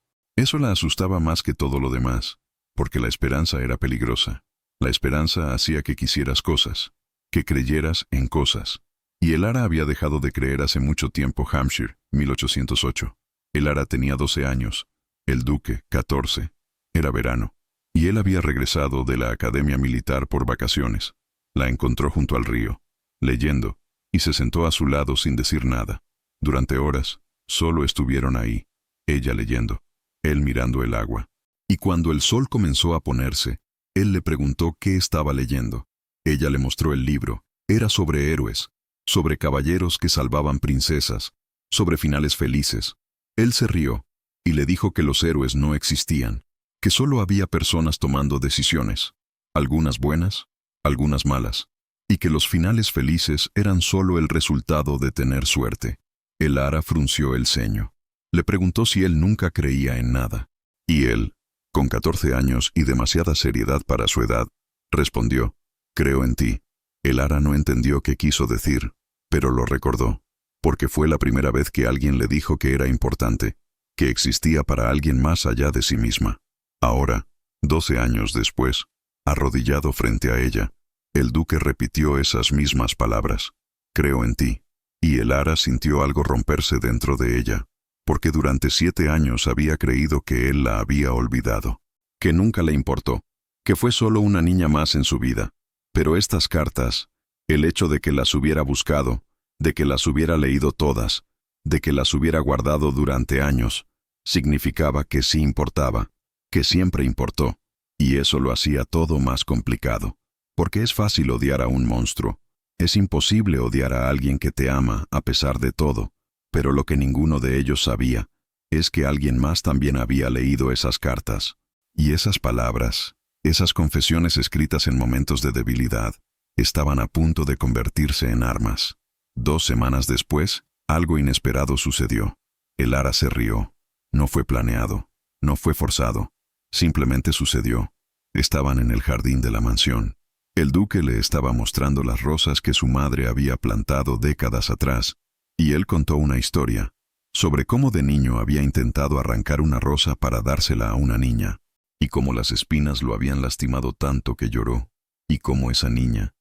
la asustaba más que todo lo demás, porque la esperanza era peligrosa. La esperanza hacía que quisieras cosas, que creyeras en cosas. Y Elara había dejado de creer hace mucho tiempo. Hampshire, 1808. Elara tenía 12 años, el duque 14. Era verano, y él había regresado de la academia militar por vacaciones. La encontró junto al río, leyendo, y se sentó a su lado sin decir nada. Durante horas, solo estuvieron ahí, ella leyendo, él mirando el agua. Y cuando el sol comenzó a ponerse, él le preguntó qué estaba leyendo. Ella le mostró el libro. Era sobre héroes, sobre caballeros que salvaban princesas, sobre finales felices. Él se rió, y le dijo que los héroes no existían, que solo había personas tomando decisiones, algunas buenas, algunas malas, y que los finales felices eran solo el resultado de tener suerte. Elara frunció el ceño. Le preguntó si él nunca creía en nada. Y él, con 14 años y demasiada seriedad para su edad, respondió, «Creo en ti». Elara no entendió qué quiso decir, pero lo recordó, porque fue la primera vez que alguien le dijo que era importante, que existía para alguien más allá de sí misma. Ahora, 12 años después, arrodillado frente a ella, el duque repitió esas mismas palabras, «Creo en ti». Y Elara sintió algo romperse dentro de ella, porque durante 7 años había creído que él la había olvidado, que nunca le importó, que fue solo una niña más en su vida. Pero estas cartas, el hecho de que las hubiera buscado, de que las hubiera leído todas, de que las hubiera guardado durante años, significaba que sí importaba, que siempre importó, y eso lo hacía todo más complicado, porque es fácil odiar a un monstruo, es imposible odiar a alguien que te ama a pesar de todo, pero lo que ninguno de ellos sabía es que alguien más también había leído esas cartas, y esas palabras, esas confesiones escritas en momentos de debilidad, estaban a punto de convertirse en armas. 2 semanas después, algo inesperado sucedió. Elara se rió. No fue planeado, no fue forzado, simplemente sucedió. Estaban en el jardín de la mansión. El duque le estaba mostrando las rosas que su madre había plantado décadas atrás, y él contó una historia sobre cómo de niño había intentado arrancar una rosa para dársela a una niña, y cómo las espinas lo habían lastimado tanto que lloró, y cómo esa niña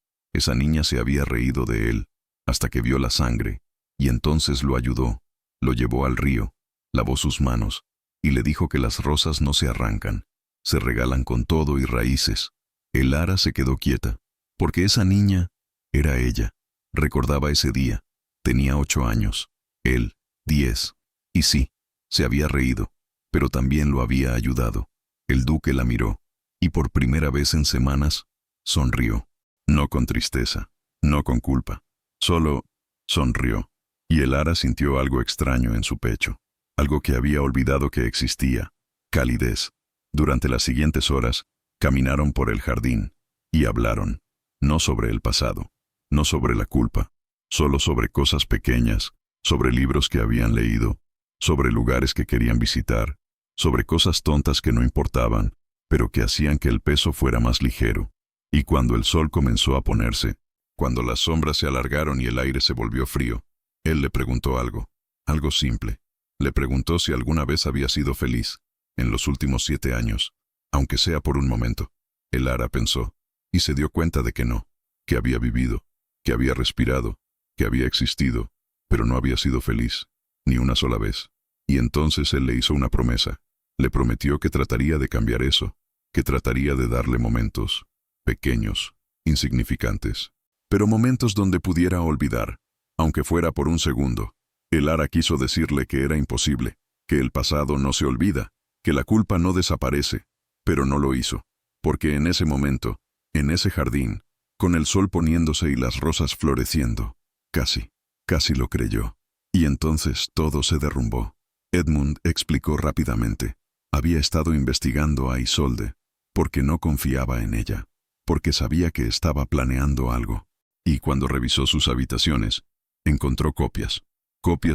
se había reído de él, hasta que vio la sangre, y entonces lo ayudó, lo llevó al río, lavó sus manos, y le dijo que las rosas no se arrancan, se regalan con todo y raíces. Elara se quedó quieta, porque esa niña era ella. Recordaba ese día. Tenía 8 años, él 10, y sí, se había reído, pero también lo había ayudado. El duque la miró, y por primera vez en semanas, sonrió. No con tristeza, no con culpa, solo sonrió. Y Elara sintió algo extraño en su pecho, algo que había olvidado que existía, calidez. Durante las siguientes horas, caminaron por el jardín, y hablaron, no sobre el pasado, no sobre la culpa, solo sobre cosas pequeñas, sobre libros que habían leído, sobre lugares que querían visitar, sobre cosas tontas que no importaban, pero que hacían que el peso fuera más ligero. Y cuando el sol comenzó a ponerse, cuando las sombras se alargaron y el aire se volvió frío, él le preguntó algo simple. Le preguntó si alguna vez había sido feliz, en los últimos 7 años, aunque sea por un momento. Elara pensó, y se dio cuenta de que no. que había vivido, que había respirado, que había existido, pero no había sido feliz, ni una sola vez. Y entonces él le hizo una promesa. Le prometió que trataría de cambiar eso, que trataría de darle momentos, pequeños, insignificantes, pero momentos donde pudiera olvidar, aunque fuera por un segundo. Elara quiso decirle que era imposible, que el pasado no se olvida, que la culpa no desaparece, pero no lo hizo, porque en ese momento, en ese jardín, con el sol poniéndose y las rosas floreciendo, casi lo creyó. Y entonces todo se derrumbó. Edmund explicó rápidamente. Había estado investigando a Isolde, porque no confiaba en ella, porque sabía que estaba planeando algo. Y cuando revisó sus habitaciones, encontró copias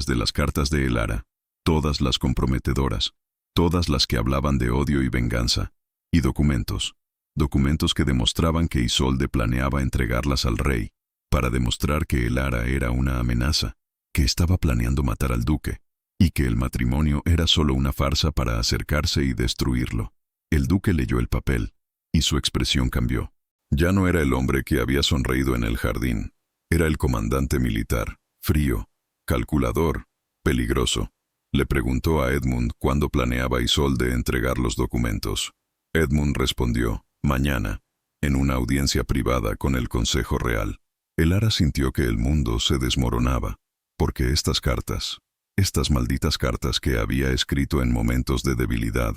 de las cartas de Elara, todas las comprometedoras, todas las que hablaban de odio y venganza, y documentos que demostraban que Isolde planeaba entregarlas al rey, para demostrar que Elara era una amenaza, que estaba planeando matar al duque, y que el matrimonio era solo una farsa para acercarse y destruirlo. El duque leyó el papel, y su expresión cambió. Ya no era el hombre que había sonreído en el jardín, era el comandante militar, frío, calculador, peligroso. Le preguntó a Edmund cuándo planeaba Isolde entregar los documentos. Edmund respondió, mañana, en una audiencia privada con el Consejo Real. Elara sintió que el mundo se desmoronaba, porque estas malditas cartas que había escrito en momentos de debilidad,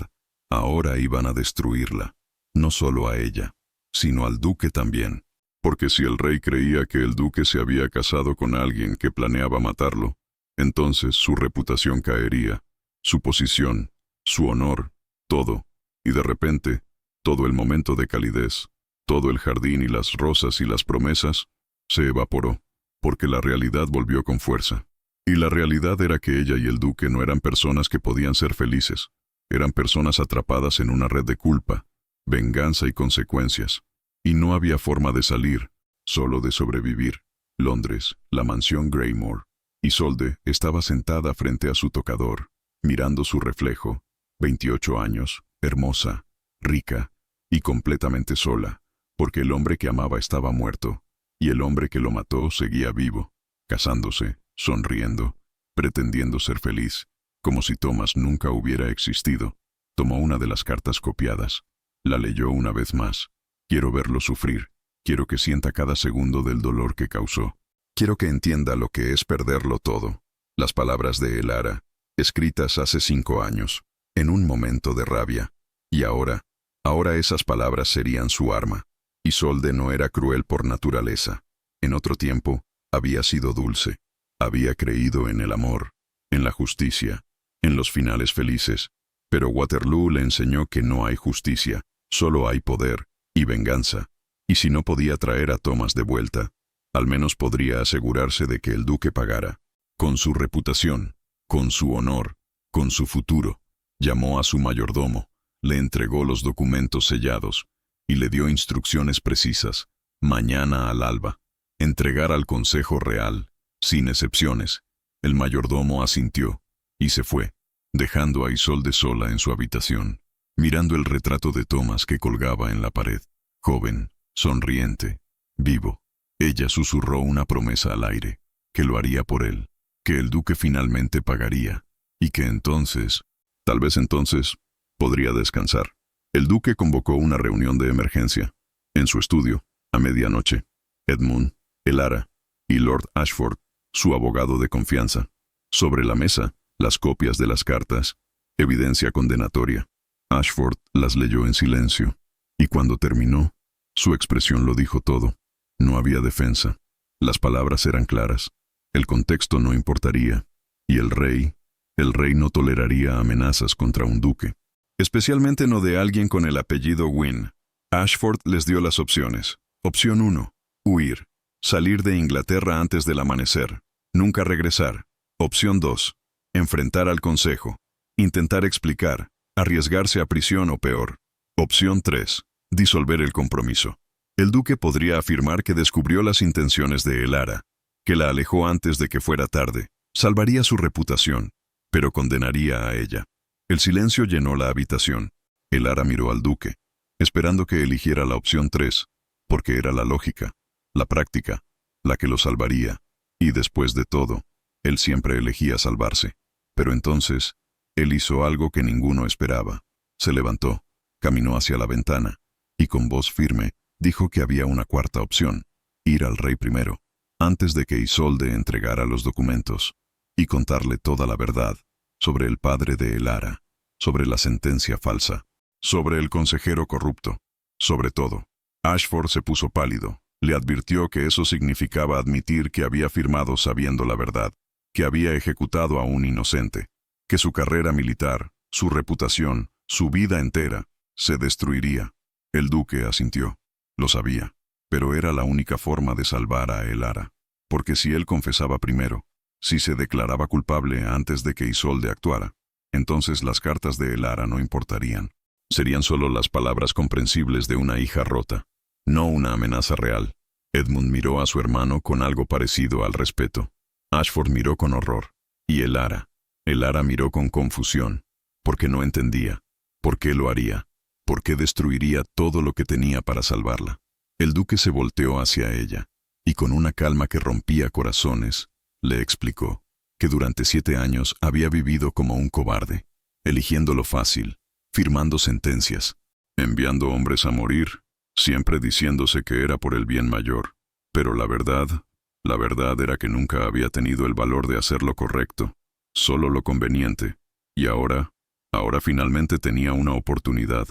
ahora iban a destruirla, no solo a ella, sino al duque también. Porque si el rey creía que el duque se había casado con alguien que planeaba matarlo, entonces su reputación caería, su posición, su honor, todo, y de repente, todo el momento de calidez, todo el jardín y las rosas y las promesas, se evaporó, porque la realidad volvió con fuerza. Y la realidad era que ella y el duque no eran personas que podían ser felices, eran personas atrapadas en una red de culpa, venganza y consecuencias. Y no había forma de salir, solo de sobrevivir. Londres, la mansión Greymore. Isolde estaba sentada frente a su tocador, mirando su reflejo, 28 años, hermosa, rica y completamente sola, porque el hombre que amaba estaba muerto, y el hombre que lo mató seguía vivo, casándose, sonriendo, pretendiendo ser feliz, como si Thomas nunca hubiera existido. Tomó una de las cartas copiadas, la leyó una vez más. Quiero verlo sufrir, quiero que sienta cada segundo del dolor que causó. Quiero que entienda lo que es perderlo todo. Las palabras de Elara, escritas hace 5 años, en un momento de rabia. Y ahora esas palabras serían su arma. Isolde no era cruel por naturaleza. En otro tiempo, había sido dulce. Había creído en el amor, en la justicia, en los finales felices. Pero Waterloo le enseñó que no hay justicia, solo hay poder y venganza. Y si no podía traer a Thomas de vuelta, al menos podría asegurarse de que el duque pagara. Con su reputación, con su honor, con su futuro. Llamó a su mayordomo, le entregó los documentos sellados y le dio instrucciones precisas. Mañana al alba, entregar al Consejo Real, sin excepciones. El mayordomo asintió y se fue, dejando a Isolde sola en su habitación, mirando el retrato de Thomas que colgaba en la pared. Joven, sonriente, vivo. Ella susurró una promesa al aire, que lo haría por él, que el duque finalmente pagaría, y que entonces, tal vez entonces, podría descansar. El duque convocó una reunión de emergencia, en su estudio, a medianoche. Edmund, Elara y Lord Ashford, su abogado de confianza. Sobre la mesa, las copias de las cartas, evidencia condenatoria. Ashford las leyó en silencio, y cuando terminó, su expresión lo dijo todo. No había defensa. Las palabras eran claras. El contexto no importaría. Y el rey no toleraría amenazas contra un duque. Especialmente no de alguien con el apellido Wynne. Ashford les dio las opciones. Opción 1. Huir. Salir de Inglaterra antes del amanecer. Nunca regresar. Opción 2. Enfrentar al consejo. Intentar explicar. Arriesgarse a prisión o peor. Opción 3. Disolver el compromiso. El duque podría afirmar que descubrió las intenciones de Elara, que la alejó antes de que fuera tarde. Salvaría su reputación, pero condenaría a ella. El silencio llenó la habitación. Elara miró al duque, esperando que eligiera la opción 3, porque era la lógica. la práctica, la que lo salvaría. Y después de todo, él siempre elegía salvarse. Pero entonces, él hizo algo que ninguno esperaba. Se levantó, caminó hacia la ventana, y con voz firme, dijo que había una cuarta opción: ir al rey primero, antes de que Isolde entregara los documentos, y contarle toda la verdad, sobre el padre de Elara, sobre la sentencia falsa, sobre el consejero corrupto, sobre todo. Ashford se puso pálido. Le advirtió que eso significaba admitir que había firmado sabiendo la verdad, que había ejecutado a un inocente, que su carrera militar, su reputación, su vida entera, se destruiría. El duque asintió. Lo sabía, pero era la única forma de salvar a Elara, porque si él confesaba primero, si se declaraba culpable antes de que Isolde actuara, entonces las cartas de Elara no importarían. Serían solo las palabras comprensibles de una hija rota, no una amenaza real. Edmund miró a su hermano con algo parecido al respeto. Ashford miró con horror. Y Elara miró con confusión, porque no entendía. ¿Por qué lo haría? ¿Por qué destruiría todo lo que tenía para salvarla? El duque se volteó hacia ella, y con una calma que rompía corazones, le explicó que durante 7 años había vivido como un cobarde, eligiendo lo fácil, firmando sentencias, enviando hombres a morir, siempre diciéndose que era por el bien mayor. Pero la verdad era que nunca había tenido el valor de hacer lo correcto, solo lo conveniente. Y ahora finalmente tenía una oportunidad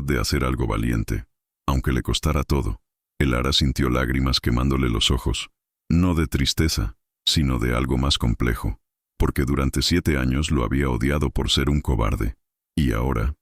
de hacer algo valiente, aunque le costara todo. Elara sintió lágrimas quemándole los ojos, no de tristeza, sino de algo más complejo, porque durante 7 años lo había odiado por ser un cobarde. Y ahora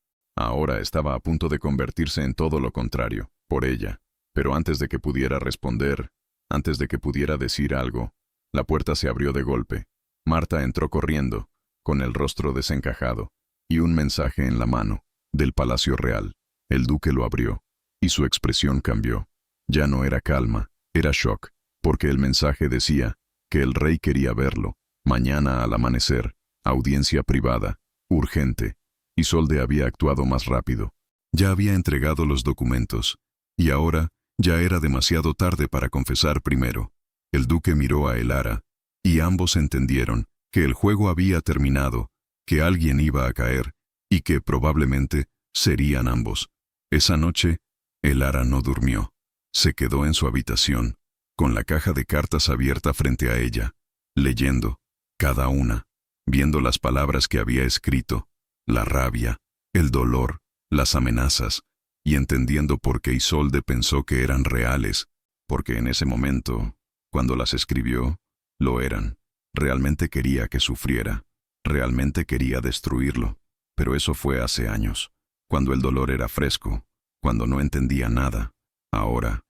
estaba a punto de convertirse en todo lo contrario, por ella. Pero antes de que pudiera responder, antes de que pudiera decir algo, la puerta se abrió de golpe. Marta entró corriendo, con el rostro desencajado, y un mensaje en la mano, del Palacio Real. El duque lo abrió, y su expresión cambió. Ya no era calma, era shock, porque el mensaje decía que el rey quería verlo, mañana al amanecer, audiencia privada, urgente. Isolde había actuado más rápido. Ya había entregado los documentos, y ahora ya era demasiado tarde para confesar primero. El duque miró a Elara, y ambos entendieron que el juego había terminado, que alguien iba a caer, y que probablemente serían ambos. Esa noche, Elara no durmió. Se quedó en su habitación, con la caja de cartas abierta frente a ella, leyendo, cada una, viendo las palabras que había escrito, la rabia, el dolor, las amenazas, y entendiendo por qué Isolde pensó que eran reales, porque en ese momento, cuando las escribió, lo eran. Realmente quería que sufriera, realmente quería destruirlo, pero eso fue hace años, cuando el dolor era fresco, cuando no entendía nada. Ahora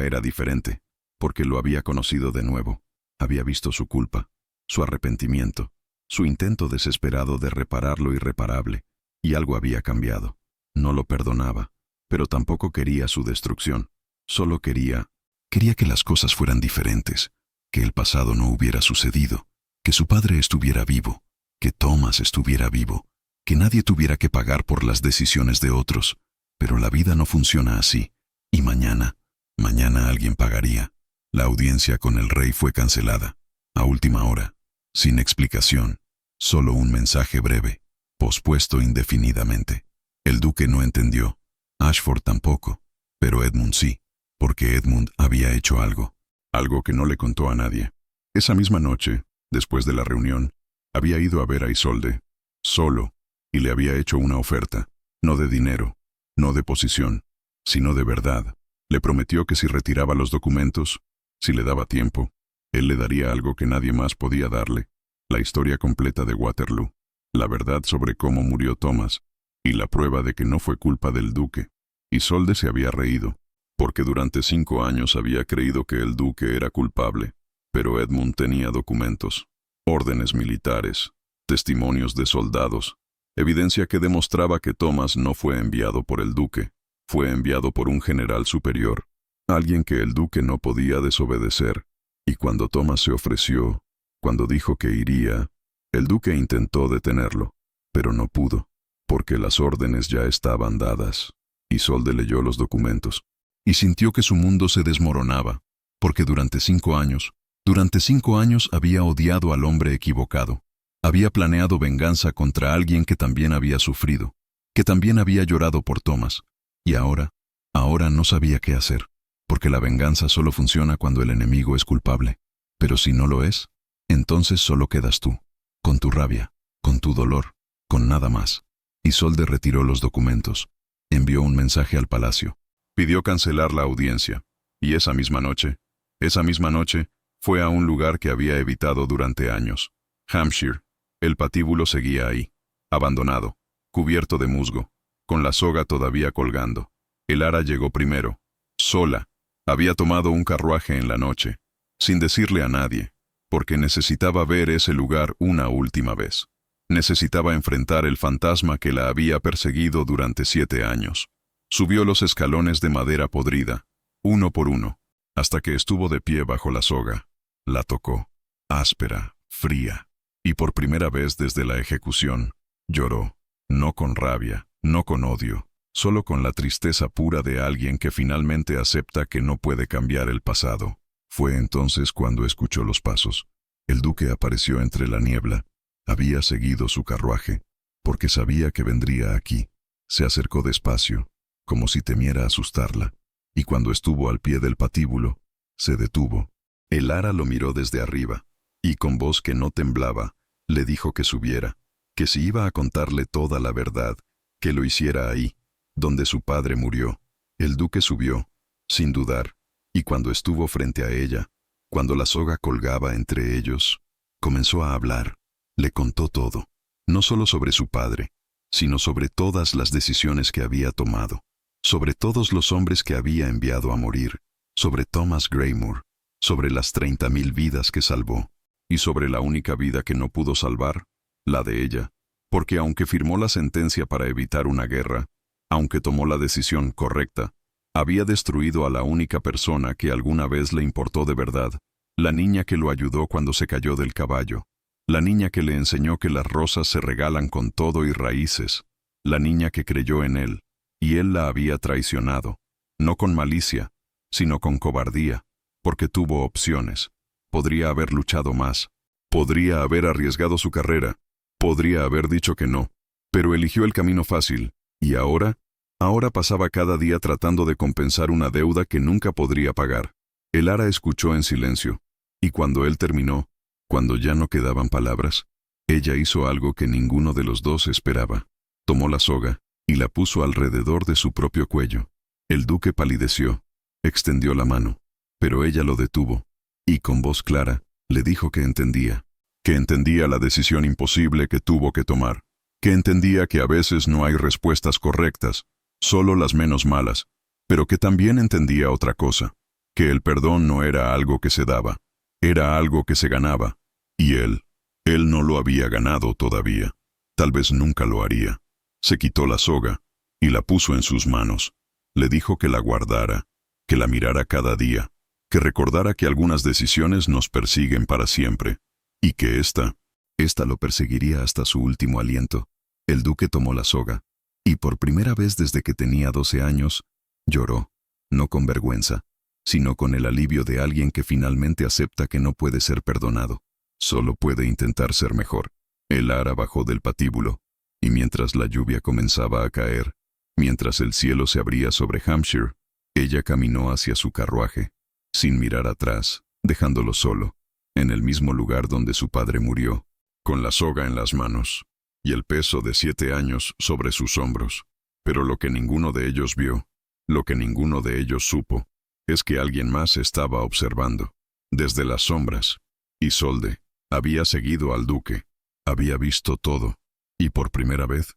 era diferente, porque lo había conocido de nuevo, había visto su culpa, su arrepentimiento, su intento desesperado de reparar lo irreparable, y algo había cambiado. No lo perdonaba, pero tampoco quería su destrucción. Solo quería que las cosas fueran diferentes, que el pasado no hubiera sucedido, que su padre estuviera vivo, que Thomas estuviera vivo, que nadie tuviera que pagar por las decisiones de otros. Pero la vida no funciona así, y mañana alguien pagaría. La audiencia con el rey fue cancelada, a última hora, sin explicación, solo un mensaje breve, pospuesto indefinidamente. El duque no entendió, Ashford tampoco, pero Edmund sí, porque Edmund había hecho algo que no le contó a nadie. Esa misma noche, después de la reunión, había ido a ver a Isolde, solo, y le había hecho una oferta, no de dinero, no de posición, sino de verdad. Le prometió que si retiraba los documentos, si le daba tiempo, él le daría algo que nadie más podía darle: la historia completa de Waterloo, la verdad sobre cómo murió Thomas, y la prueba de que no fue culpa del duque. Isolde se había reído, porque durante 5 años había creído que el duque era culpable, pero Edmund tenía documentos, órdenes militares, testimonios de soldados, evidencia que demostraba que Thomas no fue enviado por el duque, fue enviado por un general superior, alguien que el duque no podía desobedecer. Y cuando Thomas se ofreció, cuando dijo que iría, el duque intentó detenerlo, pero no pudo, porque las órdenes ya estaban dadas. Isolde leyó los documentos. y sintió que su mundo se desmoronaba, porque durante 5 años había odiado al hombre equivocado. Había planeado venganza contra alguien que también había sufrido, que también había llorado por Thomas. Y ahora no sabía qué hacer, porque la venganza solo funciona cuando el enemigo es culpable. Pero si no lo es, entonces solo quedas tú, con tu rabia, con tu dolor, con nada más. Isolde retiró los documentos, envió un mensaje al palacio, pidió cancelar la audiencia, y esa misma noche, fue a un lugar que había evitado durante años. Hampshire. El patíbulo seguía ahí, abandonado, cubierto de musgo, con la soga todavía colgando. Elara llegó primero, sola. Había tomado un carruaje en la noche, sin decirle a nadie, porque necesitaba ver ese lugar una última vez. Necesitaba enfrentar el fantasma que la había perseguido durante 7 años. Subió los escalones de madera podrida, uno por uno, hasta que estuvo de pie bajo la soga. La tocó, áspera, fría, y por primera vez desde la ejecución, lloró, no con rabia, no con odio, solo con la tristeza pura de alguien que finalmente acepta que no puede cambiar el pasado. Fue entonces cuando escuchó los pasos. El duque apareció entre la niebla. Había seguido su carruaje, porque sabía que vendría aquí. Se acercó despacio, como si temiera asustarla, y cuando estuvo al pie del patíbulo, se detuvo. Elara lo miró desde arriba, y con voz que no temblaba, le dijo que subiera, que si iba a contarle toda la verdad, que lo hiciera ahí, donde su padre murió. El duque subió, sin dudar, y cuando estuvo frente a ella, cuando la soga colgaba entre ellos, comenzó a hablar. Le contó todo, no solo sobre su padre, sino sobre todas las decisiones que había tomado, sobre todos los hombres que había enviado a morir, sobre Thomas Greymore, sobre las 30.000 vidas que salvó, y sobre la única vida que no pudo salvar, la de ella, porque aunque firmó la sentencia para evitar una guerra, aunque tomó la decisión correcta, había destruido a la única persona que alguna vez le importó de verdad, la niña que lo ayudó cuando se cayó del caballo, la niña que le enseñó que las rosas se regalan con todo y raíces, la niña que creyó en él, y él la había traicionado, no con malicia, sino con cobardía, porque tuvo opciones. Podría haber luchado más, podría haber arriesgado su carrera, podría haber dicho que no, pero eligió el camino fácil, y ahora pasaba cada día tratando de compensar una deuda que nunca podría pagar. Elara escuchó en silencio, y cuando él terminó, cuando ya no quedaban palabras, ella hizo algo que ninguno de los dos esperaba. Tomó la soga y la puso alrededor de su propio cuello. El duque palideció, extendió la mano, pero ella lo detuvo, y con voz clara, le dijo que entendía la decisión imposible que tuvo que tomar, que entendía que a veces no hay respuestas correctas, solo las menos malas, pero que también entendía otra cosa, que el perdón no era algo que se daba, era algo que se ganaba, y él no lo había ganado todavía, tal vez nunca lo haría. Se quitó la soga, y la puso en sus manos. Le dijo que la guardara, que la mirara cada día, que recordara que algunas decisiones nos persiguen para siempre, y que esta lo perseguiría hasta su último aliento. El duque tomó la soga, y por primera vez desde que tenía 12 años, lloró, no con vergüenza, sino con el alivio de alguien que finalmente acepta que no puede ser perdonado, solo puede intentar ser mejor. Elara bajó del patíbulo, y mientras la lluvia comenzaba a caer, mientras el cielo se abría sobre Hampshire, ella caminó hacia su carruaje, sin mirar atrás, dejándolo solo, en el mismo lugar donde su padre murió, con la soga en las manos, y el peso de 7 años sobre sus hombros. Pero lo que ninguno de ellos vio, lo que ninguno de ellos supo, es que alguien más estaba observando. Desde las sombras, Isolde había seguido al duque, había visto todo, y por primera vez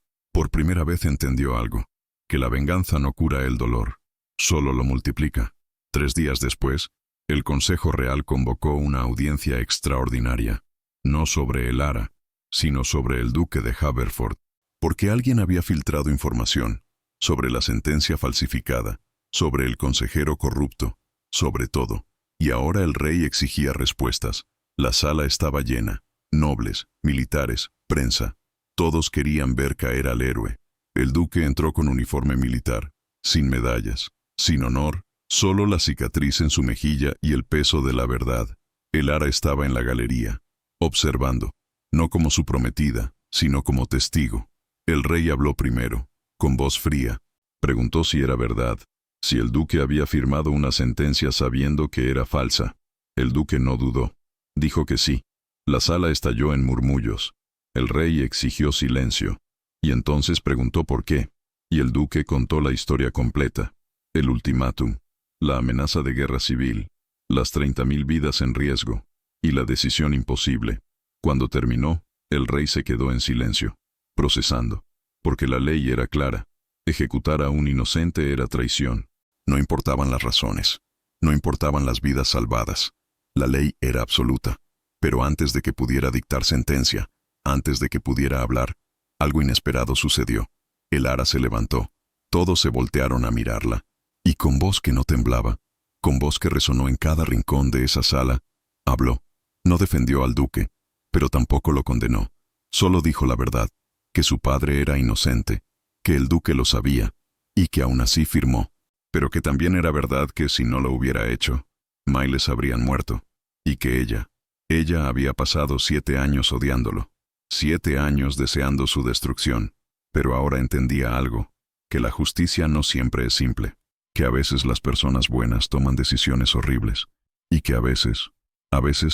entendió algo, que la venganza no cura el dolor, solo lo multiplica. 3 días después, el Consejo Real convocó una audiencia extraordinaria, no sobre Elara, sino sobre el duque de Haverford, porque alguien había filtrado información sobre la sentencia falsificada, sobre el consejero corrupto, sobre todo, y ahora el rey exigía respuestas. La sala estaba llena, nobles, militares, prensa, todos querían ver caer al héroe. El duque entró con uniforme militar, sin medallas, sin honor, Solo la cicatriz en su mejilla y el peso de la verdad. Elara estaba en la galería, observando, no como su prometida, sino como testigo. El rey habló primero, con voz fría. Preguntó si era verdad, si el duque había firmado una sentencia sabiendo que era falsa. El duque no dudó. Dijo que sí. La sala estalló en murmullos. El rey exigió silencio. Y entonces preguntó por qué. Y el duque contó la historia completa. El ultimátum, la amenaza de guerra civil, las 30.000 vidas en riesgo, y la decisión imposible. Cuando terminó, el rey se quedó en silencio, procesando, porque la ley era clara. Ejecutar a un inocente era traición. No importaban las razones, no importaban las vidas salvadas. La ley era absoluta. Pero antes de que pudiera dictar sentencia, antes de que pudiera hablar, algo inesperado sucedió. Elara se levantó. Todos se voltearon a mirarla. Y con voz que no temblaba, con voz que resonó en cada rincón de esa sala, habló. No defendió al duque, pero tampoco lo condenó. Solo dijo la verdad, que su padre era inocente, que el duque lo sabía, y que aún así firmó. Pero que también era verdad que si no lo hubiera hecho, Miles habrían muerto, y que ella había pasado 7 años odiándolo, 7 años deseando su destrucción, pero ahora entendía algo, que la justicia no siempre es simple, que a veces las personas buenas toman decisiones horribles, y que a veces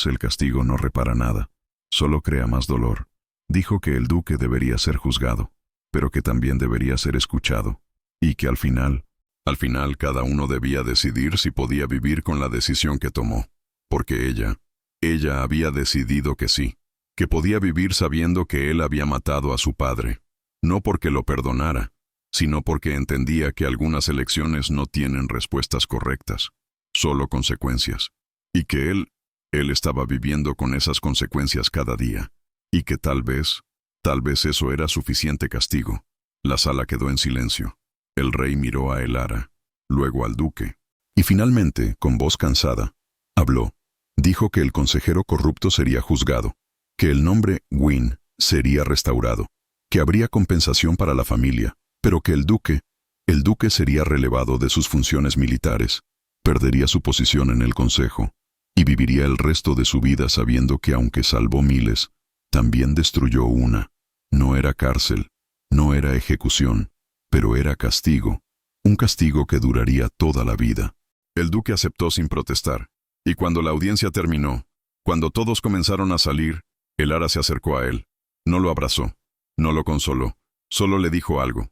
el castigo no repara nada, solo crea más dolor. Dijo que el duque debería ser juzgado, pero que también debería ser escuchado, y que al final cada uno debía decidir si podía vivir con la decisión que tomó, porque ella había decidido que sí, que podía vivir sabiendo que él había matado a su padre, no porque lo perdonara, sino porque entendía que algunas elecciones no tienen respuestas correctas, solo consecuencias, y que él estaba viviendo con esas consecuencias cada día, y que tal vez eso era suficiente castigo. La sala quedó en silencio. El rey miró a Elara, luego al duque, y finalmente, con voz cansada, habló. Dijo que el consejero corrupto sería juzgado, que el nombre Gwyn sería restaurado, que habría compensación para la familia, pero que el duque sería relevado de sus funciones militares, perdería su posición en el consejo, y viviría el resto de su vida sabiendo que aunque salvó miles, también destruyó una. No era cárcel, no era ejecución, pero era castigo, un castigo que duraría toda la vida. El duque aceptó sin protestar. Y cuando la audiencia terminó, cuando todos comenzaron a salir, Elara se acercó a él. No lo abrazó, no lo consoló, solo le dijo algo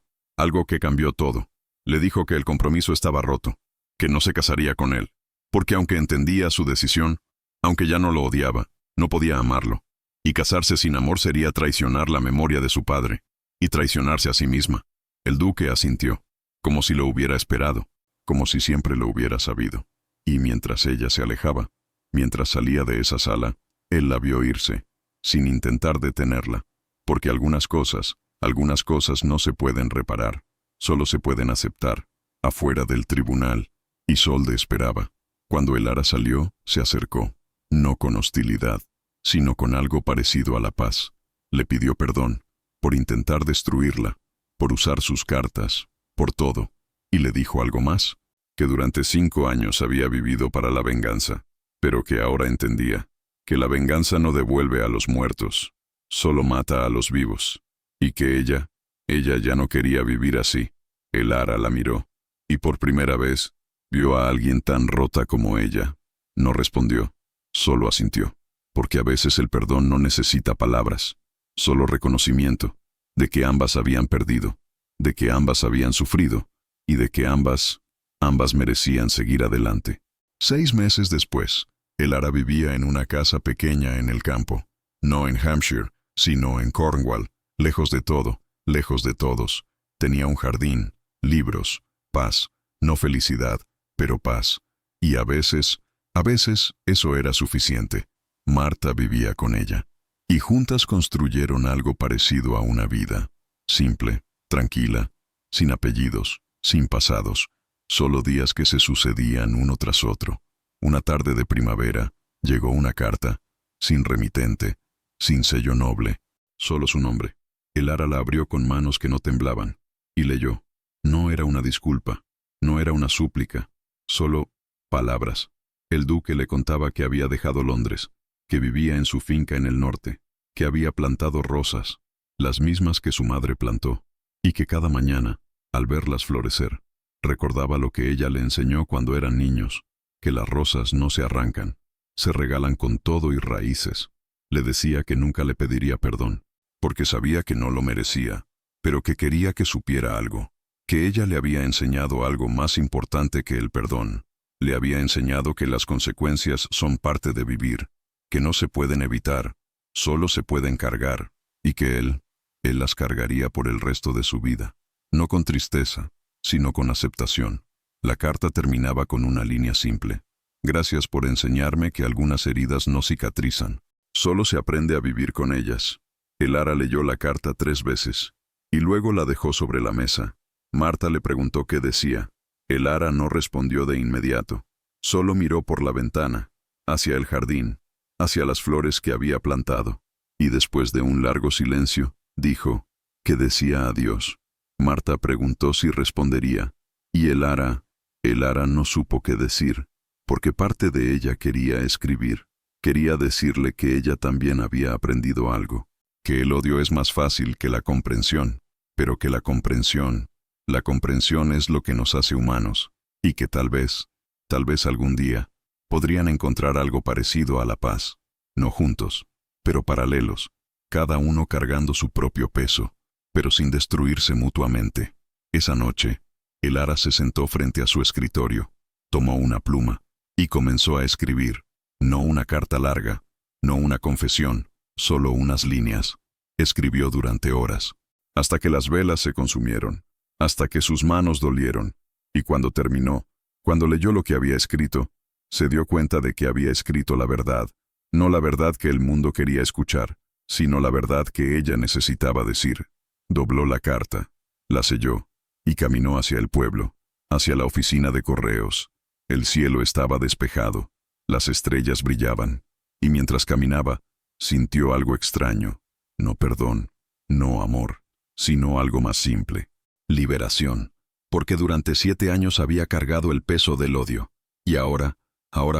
que cambió todo. Le dijo que el compromiso estaba roto, que no se casaría con él, porque aunque entendía su decisión, aunque ya no lo odiaba, no podía amarlo, y casarse sin amor sería traicionar la memoria de su padre, y traicionarse a sí misma. El duque asintió, como si lo hubiera esperado, como si siempre lo hubiera sabido. Y mientras ella se alejaba, mientras salía de esa sala, él la vio irse, sin intentar detenerla, porque algunas cosas no se pueden reparar, solo se pueden aceptar, afuera del tribunal. Isolde esperaba. Cuando Elara salió, se acercó, no con hostilidad, sino con algo parecido a la paz. Le pidió perdón, por intentar destruirla, por usar sus cartas, por todo, y le dijo algo más. Que durante 5 años había vivido para la venganza, pero que ahora entendía que la venganza no devuelve a los muertos, solo mata a los vivos, y que ella ya no quería vivir así. Elara la miró, y por primera vez vio a alguien tan rota como ella. No respondió, solo asintió, porque a veces el perdón no necesita palabras, solo reconocimiento, de que ambas habían perdido, de que ambas habían sufrido, y de que ambas merecían seguir adelante. 6 meses después, Elara vivía en una casa pequeña en el campo, no en Hampshire, sino en Cornwall, lejos de todo, lejos de todos. Tenía un jardín, libros, paz, no felicidad, pero paz. Y a veces eso era suficiente. Marta vivía con ella, y juntas construyeron algo parecido a una vida, simple, tranquila, sin apellidos, sin pasados, solo días que se sucedían uno tras otro. Una tarde de primavera, llegó una carta, sin remitente, sin sello noble, solo su nombre. Elara la abrió con manos que no temblaban, y leyó. No era una disculpa, no era una súplica, Solo palabras. El duque le contaba que había dejado Londres, que vivía en su finca en el norte, que había plantado rosas, las mismas que su madre plantó, y que cada mañana, al verlas florecer, recordaba lo que ella le enseñó cuando eran niños, que las rosas no se arrancan, se regalan con todo y raíces. Le decía que nunca le pediría perdón, porque sabía que no lo merecía, pero que quería que supiera algo, que ella le había enseñado algo más importante que el perdón. Le había enseñado que las consecuencias son parte de vivir, que no se pueden evitar, solo se pueden cargar, y que él las cargaría por el resto de su vida, no con tristeza, sino con aceptación. La carta terminaba con una línea simple. Gracias por enseñarme que algunas heridas no cicatrizan, solo se aprende a vivir con ellas. Elara leyó la carta 3 veces, y luego la dejó sobre la mesa. Marta le preguntó qué decía. Elara no respondió de inmediato, solo miró por la ventana, hacia el jardín, hacia las flores que había plantado, y después de un largo silencio, dijo, que decía adiós. Marta preguntó si respondería, y Elara no supo qué decir, porque parte de ella quería escribir, quería decirle que ella también había aprendido algo, que el odio es más fácil que la comprensión, pero que la comprensión es lo que nos hace humanos, y que tal vez algún día, podrían encontrar algo parecido a la paz, no juntos, pero paralelos, cada uno cargando su propio peso, pero sin destruirse mutuamente. Esa noche, Elara se sentó frente a su escritorio, tomó una pluma, y comenzó a escribir, no una carta larga, no una confesión, solo unas líneas. Escribió durante horas, hasta que las velas se consumieron, hasta que sus manos dolieron, y cuando terminó, cuando leyó lo que había escrito, se dio cuenta de que había escrito la verdad, no la verdad que el mundo quería escuchar, sino la verdad que ella necesitaba decir. Dobló la carta, la selló, y caminó hacia el pueblo, hacia la oficina de correos. El cielo estaba despejado, las estrellas brillaban, y mientras caminaba, sintió algo extraño, no perdón, no amor, sino algo más simple. Liberación, porque durante 7 años había cargado el peso del odio, y ahora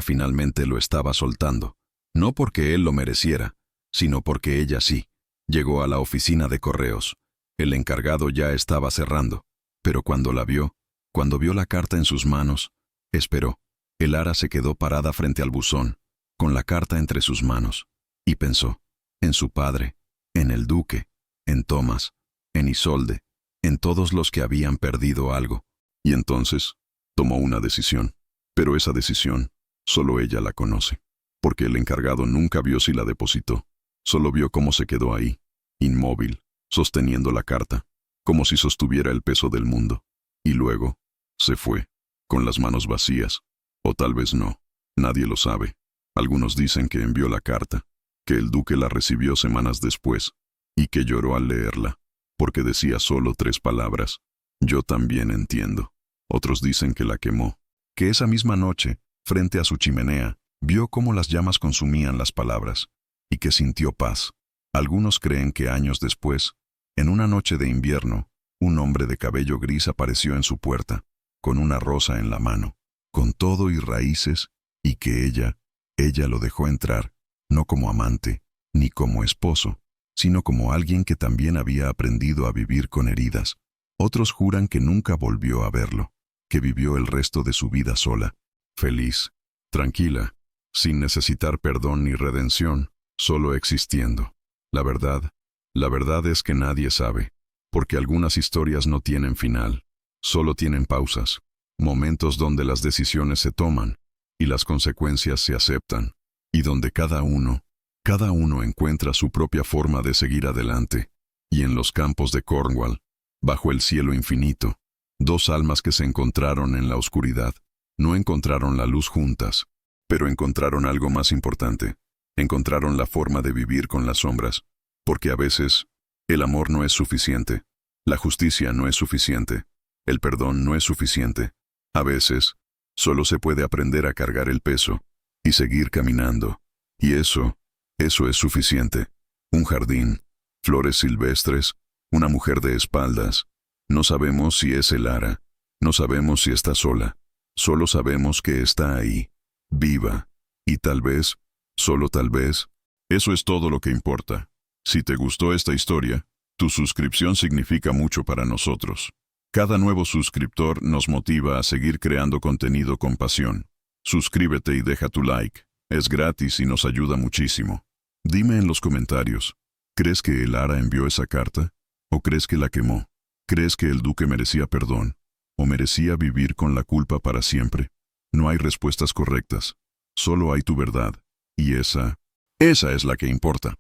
finalmente lo estaba soltando, no porque él lo mereciera, sino porque ella sí. Llegó a la oficina de correos. El encargado ya estaba cerrando, pero cuando vio la carta en sus manos, esperó. Elara se quedó parada frente al buzón, con la carta entre sus manos, y pensó, en su padre, en el duque, en Tomás, en Isolde, en todos los que habían perdido algo. Y entonces, tomó una decisión. Pero esa decisión, solo ella la conoce, porque el encargado nunca vio si la depositó, solo vio cómo se quedó ahí, inmóvil, sosteniendo la carta, como si sostuviera el peso del mundo. Y luego, se fue, con las manos vacías. O tal vez no, nadie lo sabe. Algunos dicen que envió la carta, que el duque la recibió semanas después, y que lloró al leerla, porque decía solo 3 palabras. Yo también entiendo. Otros dicen que la quemó, que esa misma noche, frente a su chimenea, vio cómo las llamas consumían las palabras, y que sintió paz. Algunos creen que años después, en una noche de invierno, un hombre de cabello gris apareció en su puerta, con una rosa en la mano, con todo y raíces, y que ella lo dejó entrar, no como amante, ni como esposo, sino como alguien que también había aprendido a vivir con heridas. Otros juran que nunca volvió a verlo, que vivió el resto de su vida sola, feliz, tranquila, sin necesitar perdón ni redención, solo existiendo. La verdad es que nadie sabe, porque algunas historias no tienen final, solo tienen pausas, momentos donde las decisiones se toman, y las consecuencias se aceptan, y donde cada uno encuentra su propia forma de seguir adelante. Y en los campos de Cornwall, bajo el cielo infinito, 2 almas que se encontraron en la oscuridad, no encontraron la luz juntas, pero encontraron algo más importante. Encontraron la forma de vivir con las sombras, porque a veces, el amor no es suficiente, la justicia no es suficiente, el perdón no es suficiente. A veces, solo se puede aprender a cargar el peso, y seguir caminando. Y eso es suficiente. Un jardín, flores silvestres, una mujer de espaldas. No sabemos si es Elara, no sabemos si está sola, Solo sabemos que está ahí, viva. Y tal vez, solo tal vez, eso es todo lo que importa. Si te gustó esta historia, tu suscripción significa mucho para nosotros. Cada nuevo suscriptor nos motiva a seguir creando contenido con pasión. Suscríbete y deja tu like. Es gratis y nos ayuda muchísimo. Dime en los comentarios, ¿crees que el Ara envió esa carta? ¿O crees que la quemó? ¿Crees que el duque merecía perdón? ¿O merecía vivir con la culpa para siempre? No hay respuestas correctas. Solo hay tu verdad. Y esa es la que importa.